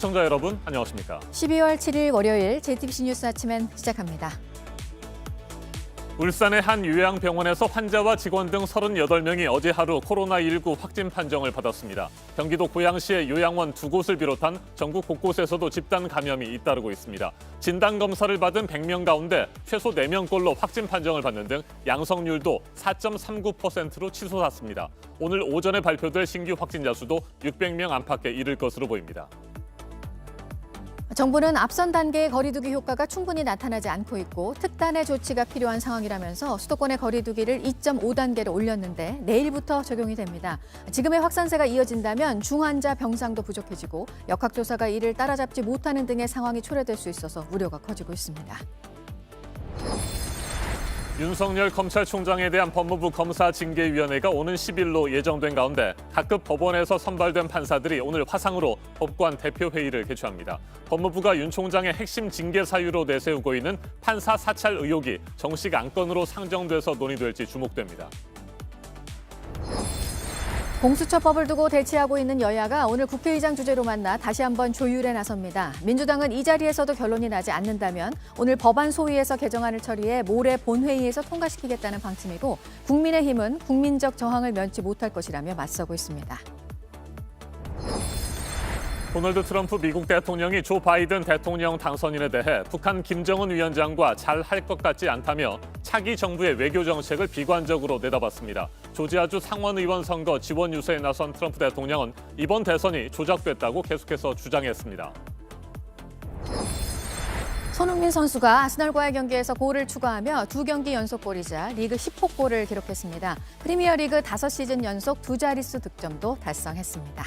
시청자 여러분, 안녕하십니까? 12월 7일 월요일 JTBC 뉴스 아침엔 시작합니다. 울산의 한 요양병원에서 환자와 직원 등 38명이 어제 하루 코로나19 확진 판정을 받았습니다. 경기도 고양시의 요양원 2곳을 비롯한 전국 곳곳에서도 집단 감염이 잇따르고 있습니다. 진단검사를 받은 100명 가운데 최소 4명꼴로 확진 판정을 받는 등 양성률도 4.39%로 치솟았습니다. 오늘 오전에 발표될 신규 확진자 수도 600명 안팎에 이를 것으로 보입니다. 정부는 앞선 단계의 거리두기 효과가 충분히 나타나지 않고 있고 특단의 조치가 필요한 상황이라면서 수도권의 거리두기를 2.5단계로 올렸는데 내일부터 적용이 됩니다. 지금의 확산세가 이어진다면 중환자 병상도 부족해지고 역학조사가 이를 따라잡지 못하는 등의 상황이 초래될 수 있어서 우려가 커지고 있습니다. 윤석열 검찰총장에 대한 법무부 검사징계위원회가 오는 10일로 예정된 가운데 각급 법원에서 선발된 판사들이 오늘 화상으로 법관 대표회의를 개최합니다. 법무부가 윤 총장의 핵심 징계 사유로 내세우고 있는 판사 사찰 의혹이 정식 안건으로 상정돼서 논의될지 주목됩니다. 공수처법을 두고 대치하고 있는 여야가 오늘 국회의장 주재로 만나 다시 한번 조율에 나섭니다. 민주당은 이 자리에서도 결론이 나지 않는다면 오늘 법안 소위에서 개정안을 처리해 모레 본회의에서 통과시키겠다는 방침이고 국민의힘은 국민적 저항을 면치 못할 것이라며 맞서고 있습니다. 도널드 트럼프 미국 대통령이 조 바이든 대통령 당선인에 대해 북한 김정은 위원장과 잘 할 것 같지 않다며 차기 정부의 외교 정책을 비관적으로 내다봤습니다. 조지아주 상원의원 선거 지원 유세에 나선 트럼프 대통령은 이번 대선이 조작됐다고 계속해서 주장했습니다. 손흥민 선수가 아스널과의 경기에서 골을 추가하며 2경기 연속 골이자 리그 10호 골을 기록했습니다. 프리미어리그 5시즌 연속 2자릿수 득점도 달성했습니다.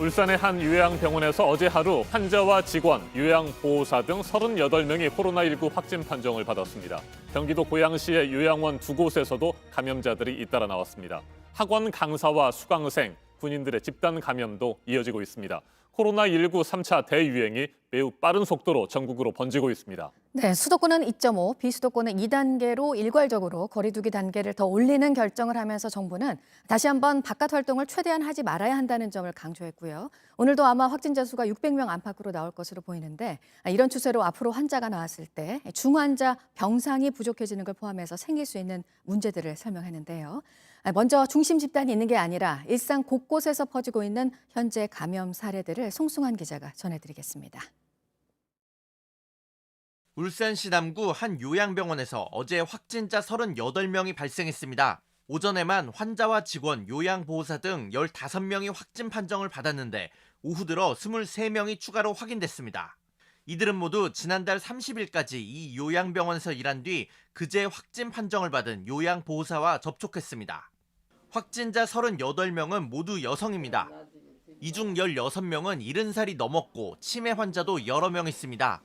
울산의 한 요양병원에서 어제 하루 환자와 직원, 요양보호사 등 38명이 코로나19 확진 판정을 받았습니다. 경기도 고양시의 요양원 2곳에서도 감염자들이 잇따라 나왔습니다. 학원 강사와 수강생, 군인들의 집단 감염도 이어지고 있습니다. 코로나19 3차 대유행이 매우 빠른 속도로 전국으로 번지고 있습니다. 네, 수도권은 2.5, 비수도권은 2단계로 일괄적으로 거리두기 단계를 더 올리는 결정을 하면서 정부는 다시 한번 바깥 활동을 최대한 하지 말아야 한다는 점을 강조했고요. 오늘도 아마 확진자 수가 600명 안팎으로 나올 것으로 보이는데 이런 추세로 앞으로 환자가 나왔을 때 중환자 병상이 부족해지는 걸 포함해서 생길 수 있는 문제들을 설명했는데요. 먼저 중심 집단이 있는 게 아니라 일상 곳곳에서 퍼지고 있는 현재 감염 사례들을 송승환 기자가 전해드리겠습니다. 울산시 남구 한 요양병원에서 어제 확진자 38명이 발생했습니다. 오전에만 환자와 직원, 요양보호사 등 15명이 확진 판정을 받았는데 오후 들어 23명이 추가로 확인됐습니다. 이들은 모두 지난달 30일까지 이 요양병원에서 일한 뒤 그제 확진 판정을 받은 요양보호사와 접촉했습니다. 확진자 38명은 모두 여성입니다. 이 중 16명은 70살이 넘었고 치매 환자도 여러 명 있습니다.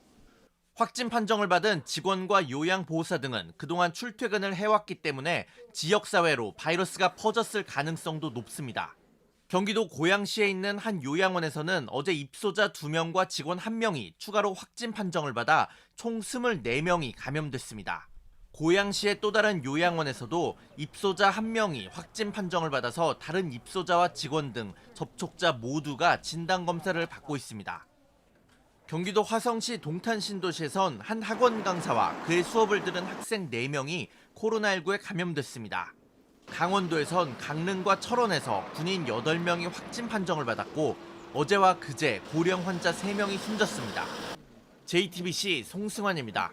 확진 판정을 받은 직원과 요양보호사 등은 그동안 출퇴근을 해왔기 때문에 지역사회로 바이러스가 퍼졌을 가능성도 높습니다. 경기도 고양시에 있는 한 요양원에서는 어제 입소자 2명과 직원 1명이 추가로 확진 판정을 받아 총 24명이 감염됐습니다. 고양시의 또 다른 요양원에서도 입소자 1명이 확진 판정을 받아서 다른 입소자와 직원 등 접촉자 모두가 진단검사를 받고 있습니다. 경기도 화성시 동탄신도시에선 한 학원 강사와 그의 수업을 들은 학생 4명이 코로나19에 감염됐습니다. 강원도에선 강릉과 철원에서 군인 8명이 확진 판정을 받았고 어제와 그제 고령 환자 3명이 숨졌습니다. JTBC 송승환입니다.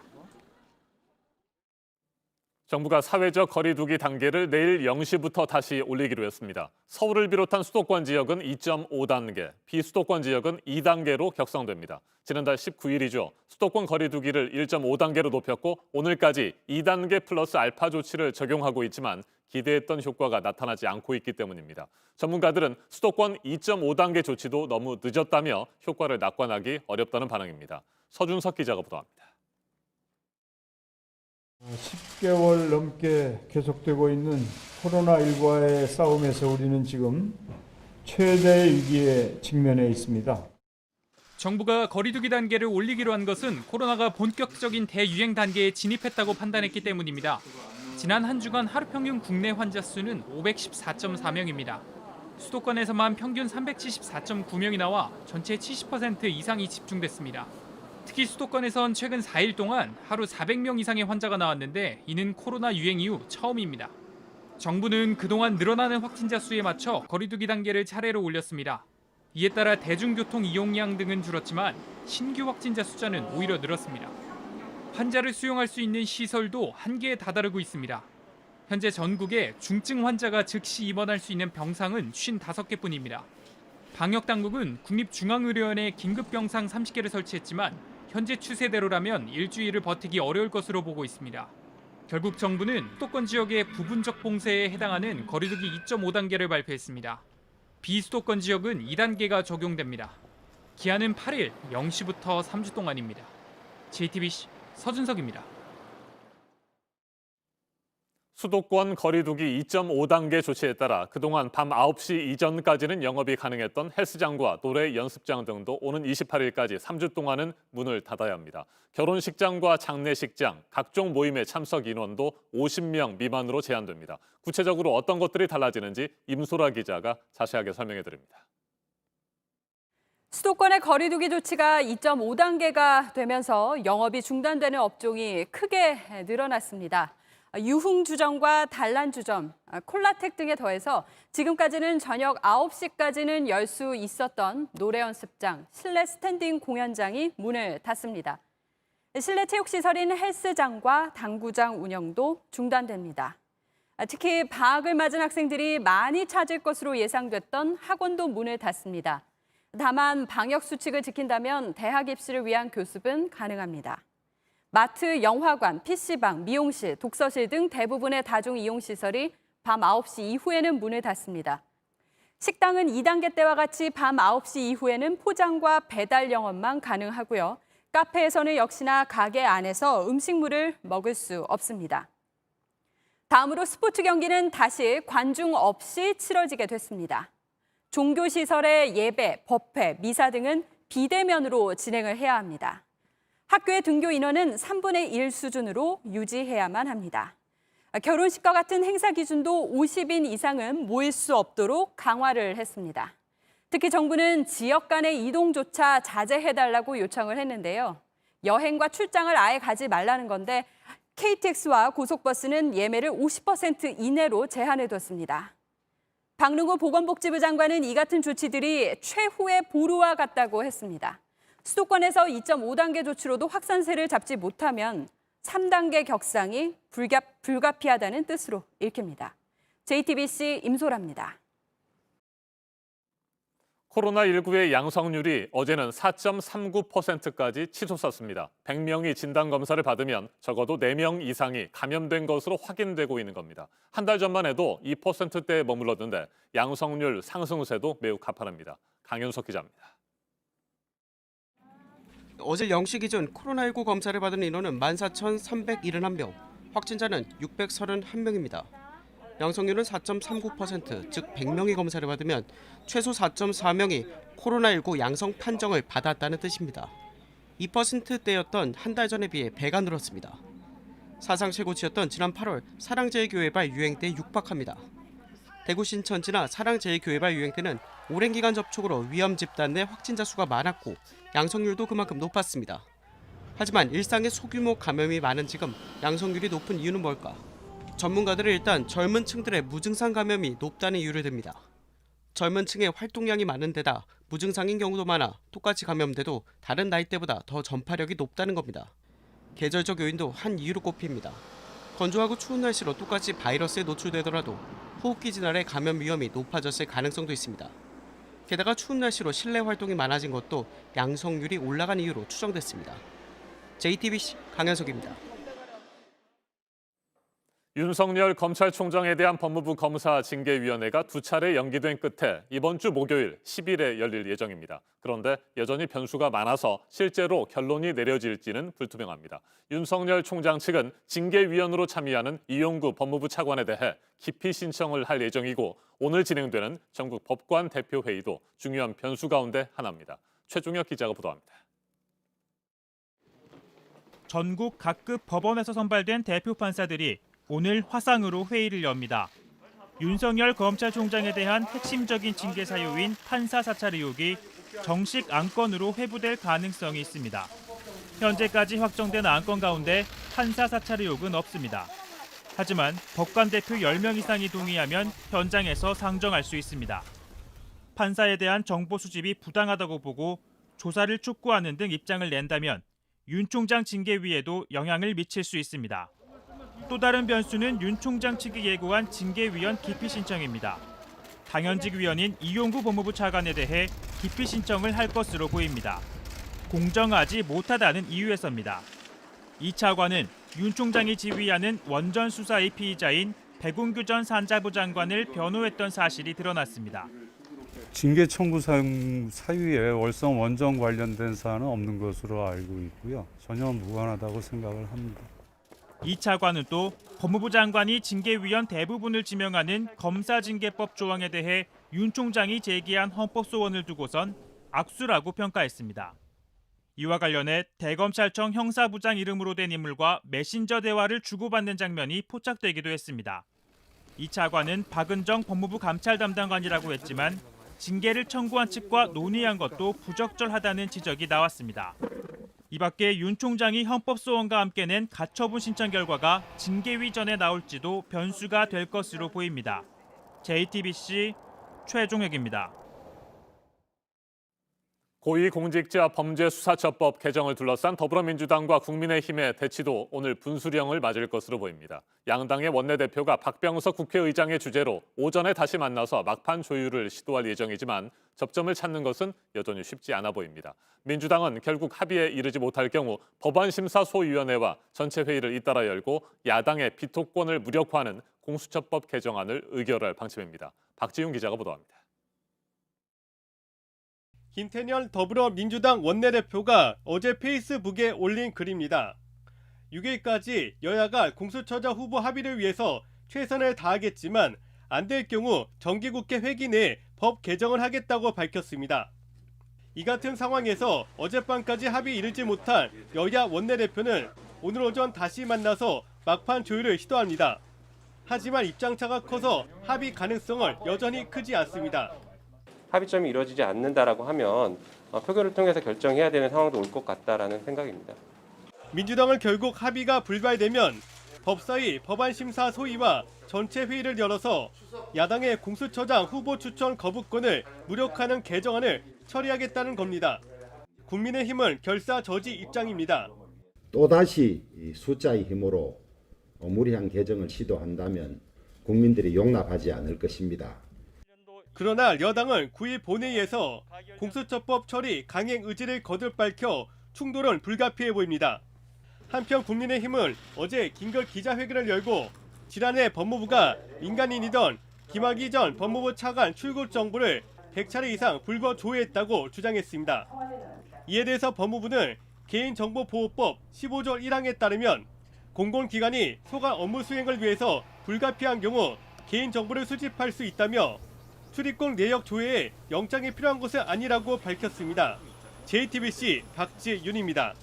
정부가 사회적 거리두기 단계를 내일 0시부터 다시 올리기로 했습니다. 서울을 비롯한 수도권 지역은 2.5단계, 비수도권 지역은 2단계로 격상됩니다. 지난달 19일이죠. 수도권 거리두기를 1.5단계로 높였고 오늘까지 2단계 플러스 알파 조치를 적용하고 있지만 기대했던 효과가 나타나지 않고 있기 때문입니다. 전문가들은 수도권 2.5단계 조치도 너무 늦었다며 효과를 낙관하기 어렵다는 반응입니다. 서준석 기자가 보도합니다. 10개월 넘게 계속되고 있는 코로나19와의 싸움에서 우리는 지금 최대 위기에 직면해 있습니다. 정부가 거리두기 단계를 올리기로 한 것은 코로나가 본격적인 대유행 단계에 진입했다고 판단했기 때문입니다. 지난 한 주간 하루 평균 국내 환자 수는 514.4명입니다. 수도권에서만 평균 374.9명이 나와 전체 70% 이상이 집중됐습니다. 특히 수도권에선 최근 4일 동안 하루 400명 이상의 환자가 나왔는데 이는 코로나 유행 이후 처음입니다. 정부는 그동안 늘어나는 확진자 수에 맞춰 거리두기 단계를 차례로 올렸습니다. 이에 따라 대중교통 이용량 등은 줄었지만 신규 확진자 숫자는 오히려 늘었습니다. 환자를 수용할 수 있는 시설도 한계에 다다르고 있습니다. 현재 전국에 중증 환자가 즉시 입원할 수 있는 병상은 55개뿐입니다. 방역당국은 국립중앙의료원에 긴급병상 30개를 설치했지만 현재 추세대로라면 일주일을 버티기 어려울 것으로 보고 있습니다. 결국 정부는 수도권 지역의 부분적 봉쇄에 해당하는 거리두기 2.5단계를 발표했습니다. 비수도권 지역은 2단계가 적용됩니다. 기한은 8일 0시부터 3주 동안입니다. JTBC 서준석입니다. 수도권 거리두기 2.5단계 조치에 따라 그동안 밤 9시 이전까지는 영업이 가능했던 헬스장과 노래 연습장 등도 오는 28일까지 3주 동안은 문을 닫아야 합니다. 결혼식장과 장례식장, 각종 모임의 참석 인원도 50명 미만으로 제한됩니다. 구체적으로 어떤 것들이 달라지는지 임소라 기자가 자세하게 설명해 드립니다. 수도권의 거리두기 조치가 2.5단계가 되면서 영업이 중단되는 업종이 크게 늘어났습니다. 유흥주점과 단란주점, 콜라텍 등에 더해서 지금까지는 저녁 9시까지는 열 수 있었던 노래 연습장, 실내 스탠딩 공연장이 문을 닫습니다. 실내 체육시설인 헬스장과 당구장 운영도 중단됩니다. 특히 방학을 맞은 학생들이 많이 찾을 것으로 예상됐던 학원도 문을 닫습니다. 다만 방역 수칙을 지킨다면 대학 입시를 위한 교습은 가능합니다. 마트, 영화관, PC방, 미용실, 독서실 등 대부분의 다중 이용시설이 밤 9시 이후에는 문을 닫습니다. 식당은 2단계 때와 같이 밤 9시 이후에는 포장과 배달 영업만 가능하고요. 카페에서는 역시나 가게 안에서 음식물을 먹을 수 없습니다. 다음으로 스포츠 경기는 다시 관중 없이 치러지게 됐습니다. 종교시설의 예배, 법회, 미사 등은 비대면으로 진행을 해야 합니다. 학교의 등교 인원은 3분의 1 수준으로 유지해야만 합니다. 결혼식과 같은 행사 기준도 50인 이상은 모일 수 없도록 강화를 했습니다. 특히 정부는 지역 간의 이동조차 자제해달라고 요청을 했는데요. 여행과 출장을 아예 가지 말라는 건데 KTX와 고속버스는 예매를 50% 이내로 제한해뒀습니다. 박능호 보건복지부 장관은 이 같은 조치들이 최후의 보루와 같다고 했습니다. 수도권에서 2.5단계 조치로도 확산세를 잡지 못하면 3단계 격상이 불가피하다는 뜻으로 읽힙니다. JTBC 임소라입니다. 코로나19의 양성률이 어제는 4.39%까지 치솟았습니다. 100명이 진단검사를 받으면 적어도 4명 이상이 감염된 것으로 확인되고 있는 겁니다. 한 달 전만 해도 2%대에 머물렀는데 양성률 상승세도 매우 가파릅니다. 강윤석 기자입니다. 어제 0시 기준 코로나19 검사를 받은 인원은 14,371명, 확진자는 631명입니다. 양성률은 4.39%, 즉 100명이 검사를 받으면 최소 4.4명이 코로나19 양성 판정을 받았다는 뜻입니다. 2%대였던 한 달 전에 비해 배가 늘었습니다. 사상 최고치였던 지난 8월 사랑제일교회발 유행 때 육박합니다. 대구 신천지나 사랑제일교회발 유행 때는 오랜 기간 접촉으로 위험 집단 내 확진자 수가 많았고 양성률도 그만큼 높았습니다. 하지만 일상의 소규모 감염이 많은 지금 양성률이 높은 이유는 뭘까? 전문가들은 일단 젊은 층들의 무증상 감염이 높다는 이유를 듭니다. 젊은 층의 활동량이 많은 데다 무증상인 경우도 많아 똑같이 감염돼도 다른 나이대보다 더 전파력이 높다는 겁니다. 계절적 요인도 한 이유로 꼽힙니다. 건조하고 추운 날씨로 똑같이 바이러스에 노출되더라도 호흡기 질환의 감염 위험이 높아졌을 가능성도 있습니다. 게다가 추운 날씨로 실내 활동이 많아진 것도 양성률이 올라간 이유로 추정됐습니다. JTBC 강현석입니다. 윤석열 검찰총장에 대한 법무부 검사 징계위원회가 2차례 연기된 끝에 이번 주 목요일 10일에 열릴 예정입니다. 그런데 여전히 변수가 많아서 실제로 결론이 내려질지는 불투명합니다. 윤석열 총장 측은 징계위원으로 참여하는 이용구 법무부 차관에 대해 기피 신청을 할 예정이고 오늘 진행되는 전국 법관 대표회의도 중요한 변수 가운데 하나입니다. 최종혁 기자가 보도합니다. 전국 각급 법원에서 선발된 대표 판사들이 오늘 화상으로 회의를 엽니다. 윤석열 검찰총장에 대한 핵심적인 징계 사유인 판사 사찰 의혹이 정식 안건으로 회부될 가능성이 있습니다. 현재까지 확정된 안건 가운데 판사 사찰 의혹은 없습니다. 하지만 법관 대표 10명 이상이 동의하면 현장에서 상정할 수 있습니다. 판사에 대한 정보 수집이 부당하다고 보고 조사를 촉구하는 등 입장을 낸다면 윤 총장 징계위에도 영향을 미칠 수 있습니다. 또 다른 변수는 윤 총장 측이 예고한 징계위원 기피 신청입니다. 당연직 위원인 이용구 법무부 차관에 대해 기피 신청을 할 것으로 보입니다. 공정하지 못하다는 이유에서입니다. 이 차관은 윤 총장이 지휘하는 원전 수사의 피의자인 백운규 전 산자부 장관을 변호했던 사실이 드러났습니다. 징계 청구 사유에 월성 원전 관련된 사안은 없는 것으로 알고 있고요. 전혀 무관하다고 생각을 합니다. 이 차관은 또 법무부 장관이 징계위원 대부분을 지명하는 검사징계법 조항에 대해 윤 총장이 제기한 헌법소원을 두고선 악수라고 평가했습니다. 이와 관련해 대검찰청 형사부장 이름으로 된 인물과 메신저 대화를 주고받는 장면이 포착되기도 했습니다. 이 차관은 박은정 법무부 감찰 담당관이라고 했지만 징계를 청구한 측과 논의한 것도 부적절하다는 지적이 나왔습니다. 이 밖에 윤 총장이 헌법소원과 함께 낸 가처분 신청 결과가 징계위 전에 나올지도 변수가 될 것으로 보입니다. JTBC 최종혁입니다. 고위공직자범죄수사처법 개정을 둘러싼 더불어민주당과 국민의힘의 대치도 오늘 분수령을 맞을 것으로 보입니다. 양당의 원내대표가 박병석 국회의장의 주재로 오전에 다시 만나서 막판 조율을 시도할 예정이지만 접점을 찾는 것은 여전히 쉽지 않아 보입니다. 민주당은 결국 합의에 이르지 못할 경우 법안심사소위원회와 전체 회의를 잇따라 열고 야당의 비토권을 무력화하는 공수처법 개정안을 의결할 방침입니다. 박지훈 기자가 보도합니다. 김태년 더불어민주당 원내대표가 어제 페이스북에 올린 글입니다. 6일까지 여야가 공수처장 후보 합의를 위해서 최선을 다하겠지만 안 될 경우 정기국회 회기 내에 법 개정을 하겠다고 밝혔습니다. 이 같은 상황에서 어젯밤까지 합의 이르지 못한 여야 원내대표는 오늘 오전 다시 만나서 막판 조율을 시도합니다. 하지만 입장차가 커서 합의 가능성은 여전히 크지 않습니다. 합의점이 이루어지지 않는다라고 하면 표결을 통해서 결정해야 되는 상황도 올 것 같다라는 생각입니다. 민주당은 결국 합의가 불발되면 법사위 법안심사 소위와 전체 회의를 열어서 야당의 공수처장 후보 추천 거부권을 무력화하는 개정안을 처리하겠다는 겁니다. 국민의힘은 결사 저지 입장입니다. 또다시 숫자의 힘으로 무리한 개정을 시도한다면 국민들이 용납하지 않을 것입니다. 그러나 여당은 9일 본회의에서 공수처법 처리 강행 의지를 거듭 밝혀 충돌은 불가피해 보입니다. 한편 국민의힘은 어제 긴급 기자회견을 열고 지난해 법무부가 민간인이던 김학의 전 법무부 차관 출국 정보를 100차례 이상 불거 조회했다고 주장했습니다. 이에 대해서 법무부는 개인정보보호법 15조 1항에 따르면 공공기관이 소관 업무 수행을 위해서 불가피한 경우 개인정보를 수집할 수 있다며 출입국 내역 조회에 영장이 필요한 것은 아니라고 밝혔습니다. JTBC 박지윤입니다.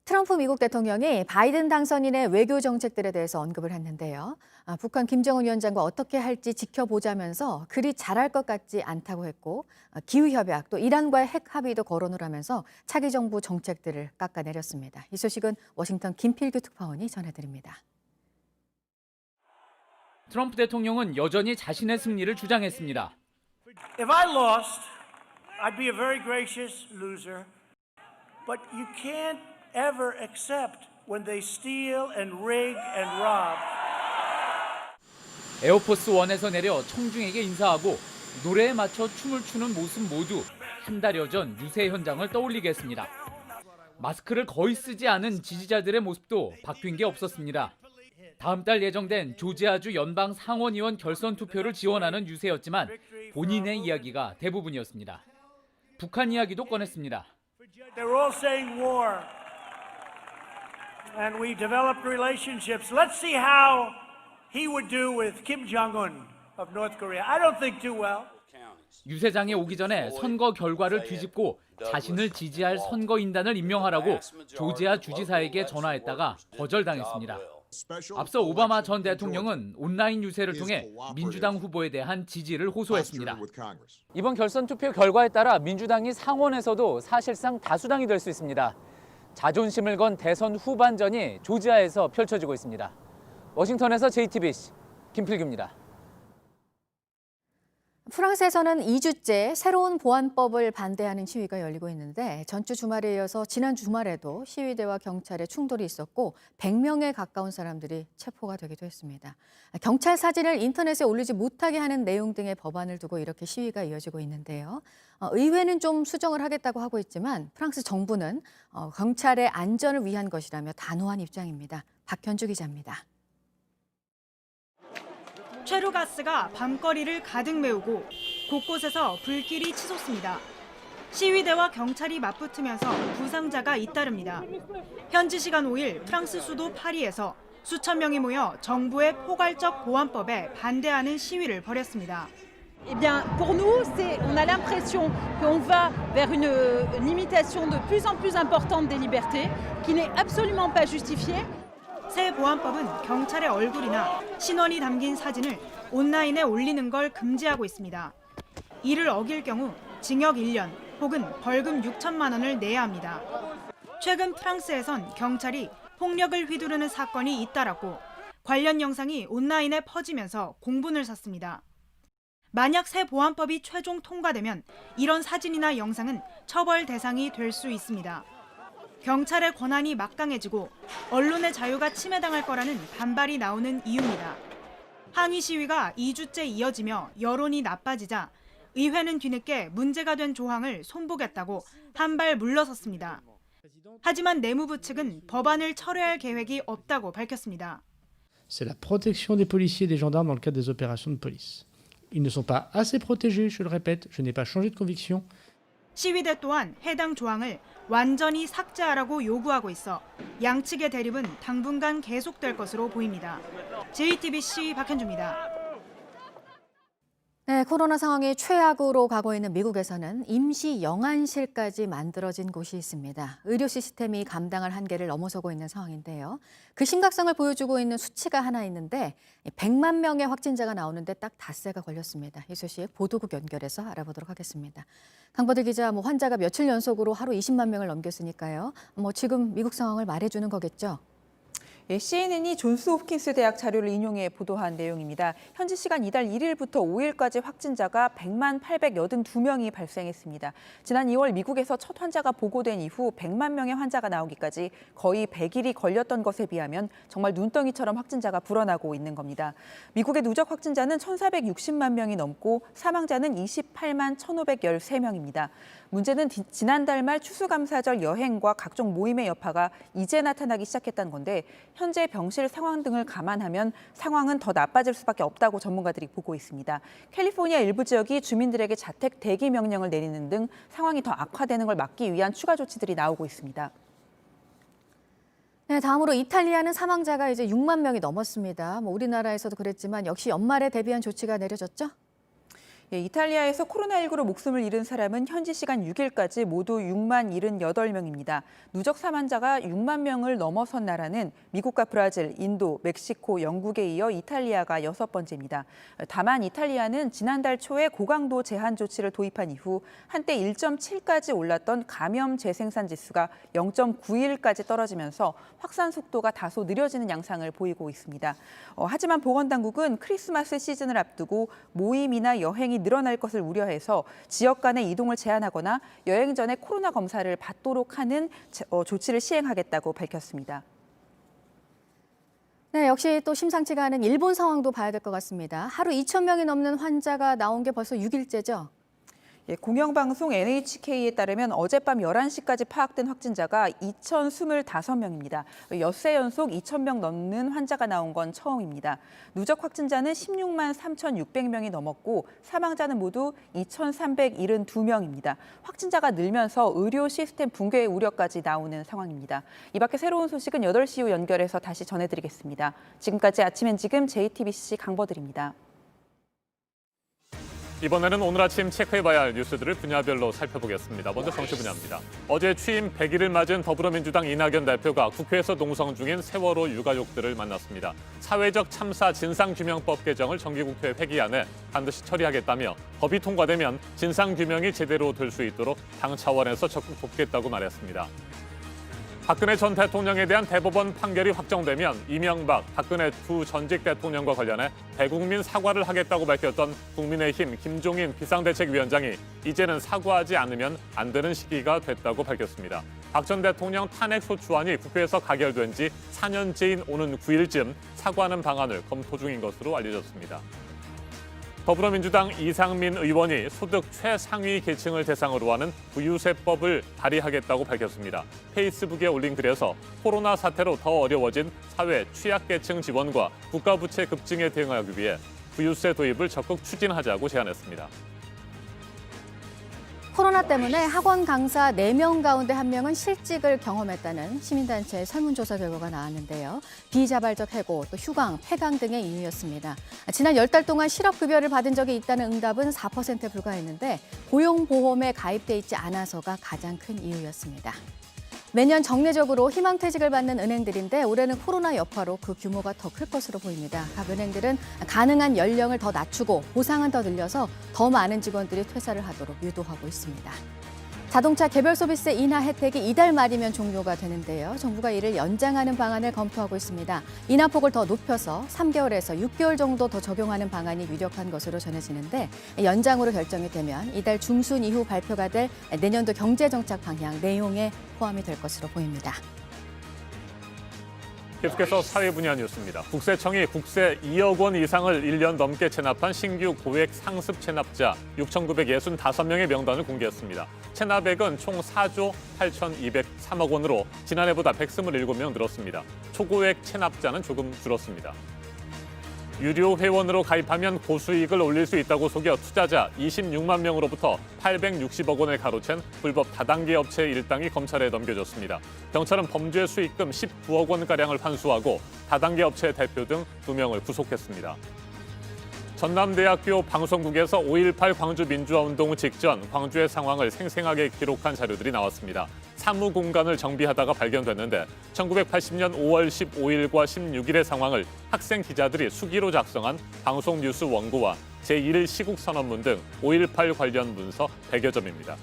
트럼프 미국 대통령이 바이든 당선인의 외교 정책들에 대해서 언급을 했는데요. 북한 김정은 위원장과 어떻게 할지 지켜보자면서 그리 잘할 것 같지 않다고 했고 기후협약 또 이란과의 핵 합의도 거론을 하면서 차기 정부 정책들을 깎아내렸습니다. 이 소식은 워싱턴 김필규 특파원이 전해드립니다. 트럼프 대통령은 여전히 자신의 승리를 주장했습니다. If I lost, I'd be a very gracious loser. But you can't ever accept when they steal and rig and rob. 에어포스 1에서 내려 청중에게 인사하고 노래에 맞춰 춤을 추는 모습 모두 한 달여 전 유세 현장을 떠올리게 했습니다. 마스크를 거의 쓰지 않은 지지자들의 모습도 바뀐 게 없었습니다. 다음 달 예정된 조지아주 연방 상원의원 결선 투표를 지원하는 유세였지만 본인의 이야기가 대부분이었습니다. 북한 이야기도 꺼냈습니다. They're all saying war. And we developed relationships. Let's see how he would do with Kim Jong-un of North Korea. I don't think too well. 유세장에 오기 전에 선거 결과를 뒤집고 자신을 지지할 선거인단을 임명하라고 조지아 주지사에게 전화했다가 거절당했습니다. 앞서 오바마 전 대통령은 온라인 유세를 통해 민주당 후보에 대한 지지를 호소했습니다. 이번 결선 투표 결과에 따라 민주당이 상원에서도 사실상 다수당이 될 수 있습니다. 자존심을 건 대선 후반전이 조지아에서 펼쳐지고 있습니다. 워싱턴에서 JTBC 김필규입니다. 프랑스에서는 2주째 새로운 보안법을 반대하는 시위가 열리고 있는데 전주 주말에 이어서 지난 주말에도 시위대와 경찰의 충돌이 있었고 100명에 가까운 사람들이 체포가 되기도 했습니다. 경찰 사진을 인터넷에 올리지 못하게 하는 내용 등의 법안을 두고 이렇게 시위가 이어지고 있는데요. 의회는 좀 수정을 하겠다고 하고 있지만 프랑스 정부는 경찰의 안전을 위한 것이라며 단호한 입장입니다. 박현주 기자입니다. 최루가스가 밤거리를 가득 메우고 곳곳에서 불길이 치솟습니다. 시위대와 경찰이 맞붙으면서 부상자가 잇따릅니다. 현지 시간 5일 프랑스 수도 파리에서 수천 명이 모여 정부의 포괄적 보안법에 반대하는 시위를 벌였습니다. Eh bien, pour nous, on a l'impression qu'on va vers une limitation de plus en plus importante des libertés, qui n'est absolument pas justifiée. 새 보안법은 경찰의 얼굴이나 신원이 담긴 사진을 온라인에 올리는 걸 금지하고 있습니다. 이를 어길 경우 징역 1년 혹은 벌금 6천만 원을 내야 합니다. 최근 프랑스에선 경찰이 폭력을 휘두르는 사건이 잇따랐고 관련 영상이 온라인에 퍼지면서 공분을 샀습니다. 만약 새 보안법이 최종 통과되면 이런 사진이나 영상은 처벌 대상이 될 수 있습니다. 경찰의 권한이 막강해지고 언론의 자유가 침해당할 거라는 반발이 나오는 이유입니다. 항의 시위가 2주째 이어지며 여론이 나빠지자 의회는 뒤늦게 문제가 된 조항을 손보겠다고 한 발 물러섰습니다. 하지만 내무부 측은 법안을 철회할 계획이 없다고 밝혔습니다. C'est la protection des policiers et des gendarmes dans le cadre des opérations de police. Ils ne sont pas assez protégés, je le répète, je n'ai pas changé de conviction. 시위대 또한 해당 조항을 완전히 삭제하라고 요구하고 있어 양측의 대립은 당분간 계속될 것으로 보입니다. JTBC 박현주입니다. 네, 코로나 상황이 최악으로 가고 있는 미국에서는 임시 영안실까지 만들어진 곳이 있습니다. 의료 시스템이 감당할 한계를 넘어서고 있는 상황인데요. 그 심각성을 보여주고 있는 수치가 하나 있는데 100만 명의 확진자가 나오는데 딱 닷새가 걸렸습니다. 이 소식 보도국 연결해서 알아보도록 하겠습니다. 강보들 기자, 환자가 며칠 연속으로 하루 20만 명을 넘겼으니까요. 지금 미국 상황을 말해주는 거겠죠? CNN이 존스홉킨스 대학 자료를 인용해 보도한 내용입니다. 현지 시간 이달 1일부터 5일까지 확진자가 100만 882명이 발생했습니다. 지난 2월 미국에서 첫 환자가 보고된 이후 100만 명의 환자가 나오기까지 거의 100일이 걸렸던 것에 비하면 정말 눈덩이처럼 확진자가 불어나고 있는 겁니다. 미국의 누적 확진자는 1,460만 명이 넘고 사망자는 28만 1,513명입니다. 문제는 지난달 말 추수감사절 여행과 각종 모임의 여파가 이제 나타나기 시작했다는 건데 현재 병실 상황 등을 감안하면 상황은 더 나빠질 수밖에 없다고 전문가들이 보고 있습니다. 캘리포니아 일부 지역이 주민들에게 자택 대기 명령을 내리는 등 상황이 더 악화되는 걸 막기 위한 추가 조치들이 나오고 있습니다. 네, 다음으로 이탈리아는 사망자가 이제 6만 명이 넘었습니다. 우리나라에서도 그랬지만 역시 연말에 대비한 조치가 내려졌죠? 이탈리아에서 코로나19로 목숨을 잃은 사람은 현지 시간 6일까지 모두 6만 78명입니다. 누적 사망자가 6만 명을 넘어선 나라는 미국과 브라질, 인도, 멕시코, 영국에 이어 이탈리아가 6번째입니다. 다만 이탈리아는 지난달 초에 고강도 제한 조치를 도입한 이후 한때 1.7까지 올랐던 감염 재생산 지수가 0.91까지 떨어지면서 확산 속도가 다소 느려지는 양상을 보이고 있습니다. 하지만 보건당국은 크리스마스 시즌을 앞두고 모임이나 여행이 늘어날 것을 우려해서 지역 간의 이동을 제한하거나 여행 전에 코로나 검사를 받도록 하는 조치를 시행하겠다고 밝혔습니다. 네, 역시 또 심상치가 않은 일본 상황도 봐야 될 것 같습니다. 하루 2천 명이 넘는 환자가 나온 게 벌써 6일째죠? 공영방송 NHK에 따르면 어젯밤 11시까지 파악된 확진자가 2,025명입니다. 엿새 연속 2,000명 넘는 환자가 나온 건 처음입니다. 누적 확진자는 16만 3,600명이 넘었고 사망자는 모두 2,372명입니다. 확진자가 늘면서 의료 시스템 붕괴의 우려까지 나오는 상황입니다. 이 밖에 새로운 소식은 8시 후 연결해서 다시 전해드리겠습니다. 지금까지 아침엔 지금 JTBC 강보들입니다. 이번에는 오늘 아침 체크해봐야 할 뉴스들을 분야별로 살펴보겠습니다. 먼저 정치 분야입니다. 어제 취임 100일을 맞은 더불어민주당 이낙연 대표가 국회에서 농성 중인 세월호 유가족들을 만났습니다. 사회적 참사 진상규명법 개정을 정기국회 회기안에 반드시 처리하겠다며 법이 통과되면 진상규명이 제대로 될 수 있도록 당 차원에서 적극 돕겠다고 말했습니다. 박근혜 전 대통령에 대한 대법원 판결이 확정되면 이명박, 박근혜 두 전직 대통령과 관련해 대국민 사과를 하겠다고 밝혔던 국민의힘 김종인 비상대책위원장이 이제는 사과하지 않으면 안 되는 시기가 됐다고 밝혔습니다. 박 전 대통령 탄핵소추안이 국회에서 가결된 지 4년째인 오는 9일쯤 사과하는 방안을 검토 중인 것으로 알려졌습니다. 더불어민주당 이상민 의원이 소득 최상위 계층을 대상으로 하는 부유세법을 발의하겠다고 밝혔습니다. 페이스북에 올린 글에서 코로나 사태로 더 어려워진 사회 취약계층 지원과 국가부채 급증에 대응하기 위해 부유세 도입을 적극 추진하자고 제안했습니다. 코로나 때문에 학원 강사 4명 가운데 1명은 실직을 경험했다는 시민단체의 설문조사 결과가 나왔는데요. 비자발적 해고, 또 휴강, 폐강 등의 이유였습니다. 지난 10달 동안 실업급여를 받은 적이 있다는 응답은 4%에 불과했는데 고용보험에 가입돼 있지 않아서가 가장 큰 이유였습니다. 매년 정례적으로 희망퇴직을 받는 은행들인데 올해는 코로나 여파로 그 규모가 더 클 것으로 보입니다. 각 은행들은 가능한 연령을 더 낮추고 보상은 더 늘려서 더 많은 직원들이 퇴사를 하도록 유도하고 있습니다. 자동차 개별 소비세 인하 혜택이 이달 말이면 종료가 되는데요. 정부가 이를 연장하는 방안을 검토하고 있습니다. 인하폭을 더 높여서 3개월에서 6개월 정도 더 적용하는 방안이 유력한 것으로 전해지는데 연장으로 결정이 되면 이달 중순 이후 발표가 될 내년도 경제정책 방향 내용에 포함이 될 것으로 보입니다. 계속해서 사회 분야 뉴스입니다. 국세청이 국세 2억 원 이상을 1년 넘게 체납한 신규 고액 상습 체납자 6,965명의 명단을 공개했습니다. 체납액은 총 4조 8,203억 원으로 지난해보다 127명 늘었습니다. 초고액 체납자는 조금 줄었습니다. 유료 회원으로 가입하면 고수익을 올릴 수 있다고 속여 투자자 26만 명으로부터 860억 원을 가로챈 불법 다단계 업체 일당이 검찰에 넘겨졌습니다. 경찰은 범죄 수익금 19억 원가량을 환수하고 다단계 업체 대표 등 2명을 구속했습니다. 전남대학교 방송국에서 5.18 광주 민주화운동 직전 광주의 상황을 생생하게 기록한 자료들이 나왔습니다. 사무공간을 정비하다가 발견됐는데 1980년 5월 15일과 16일의 상황을 학생 기자들이 수기로 작성한 방송뉴스 원고와 제1 시국선언문 등 5.18 관련 문서 100여 점입니다.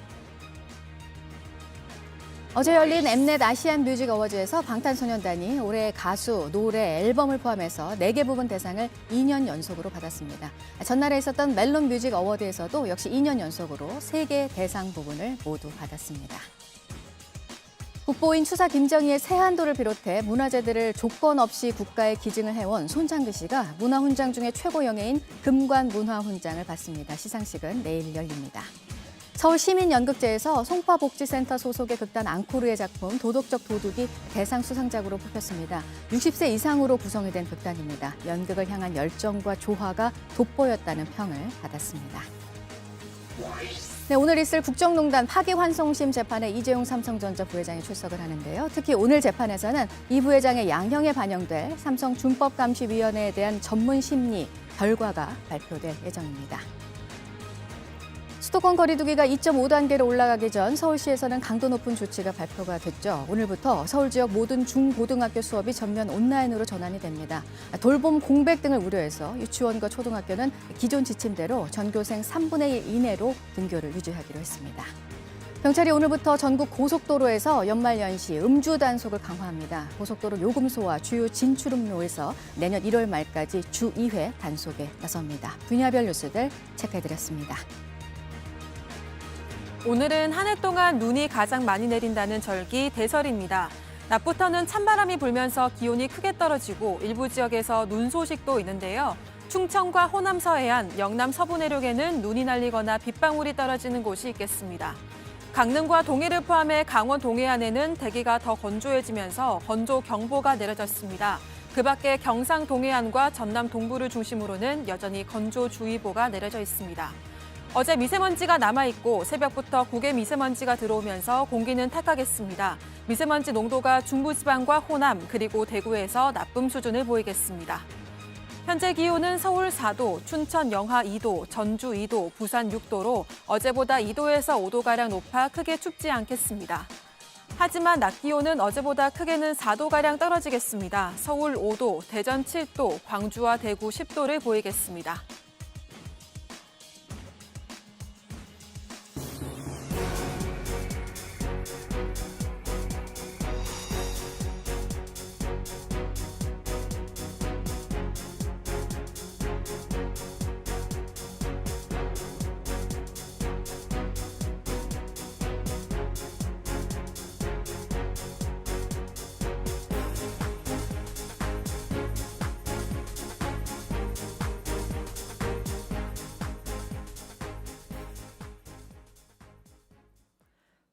어제 열린 엠넷 아시안 뮤직 어워즈에서 방탄소년단이 올해 가수, 노래, 앨범을 포함해서 4개 부분 대상을 2년 연속으로 받았습니다. 전날에 있었던 멜론 뮤직 어워드에서도 역시 2년 연속으로 3개 대상 부분을 모두 받았습니다. 국보인 추사 김정희의 세한도를 비롯해 문화재들을 조건 없이 국가에 기증을 해온 손장규 씨가 문화훈장 중에 최고 영예인 금관문화훈장을 받습니다. 시상식은 내일 열립니다. 서울시민연극제에서 송파복지센터 소속의 극단 앙코르의 작품 도덕적 도둑이 대상 수상작으로 뽑혔습니다. 60세 이상으로 구성이 된 극단입니다. 연극을 향한 열정과 조화가 돋보였다는 평을 받았습니다. 네, 오늘 있을 국정농단 파기환송심 재판에 이재용 삼성전자 부회장이 출석을 하는데요. 특히 오늘 재판에서는 이 부회장의 양형에 반영될 삼성준법감시위원회에 대한 전문 심리 결과가 발표될 예정입니다. 수도권 거리두기가 2.5단계로 올라가기 전 서울시에서는 강도 높은 조치가 발표가 됐죠. 오늘부터 서울 지역 모든 중고등학교 수업이 전면 온라인으로 전환이 됩니다. 돌봄 공백 등을 우려해서 유치원과 초등학교는 기존 지침대로 전교생 3분의 1 이내로 등교를 유지하기로 했습니다. 경찰이 오늘부터 전국 고속도로에서 연말연시 음주 단속을 강화합니다. 고속도로 요금소와 주요 진출음로에서 내년 1월 말까지 주 2회 단속에 나섭니다. 분야별 뉴스들 체크해드렸습니다. 오늘은 한 해 동안 눈이 가장 많이 내린다는 절기 대설입니다. 낮부터는 찬바람이 불면서 기온이 크게 떨어지고 일부 지역에서 눈 소식도 있는데요. 충청과 호남 서해안, 영남 서부 내륙에는 눈이 날리거나 빗방울이 떨어지는 곳이 있겠습니다. 강릉과 동해를 포함해 강원 동해안에는 대기가 더 건조해지면서 건조경보가 내려졌습니다. 그 밖에 경상 동해안과 전남 동부를 중심으로는 여전히 건조주의보가 내려져 있습니다. 어제 미세먼지가 남아있고 새벽부터 국외 미세먼지가 들어오면서 공기는 탁하겠습니다. 미세먼지 농도가 중부지방과 호남 그리고 대구에서 나쁨 수준을 보이겠습니다. 현재 기온은 서울 4도, 춘천 영하 2도, 전주 2도, 부산 6도로 어제보다 2도에서 5도가량 높아 크게 춥지 않겠습니다. 하지만 낮 기온은 어제보다 크게는 4도가량 떨어지겠습니다. 서울 5도, 대전 7도, 광주와 대구 10도를 보이겠습니다.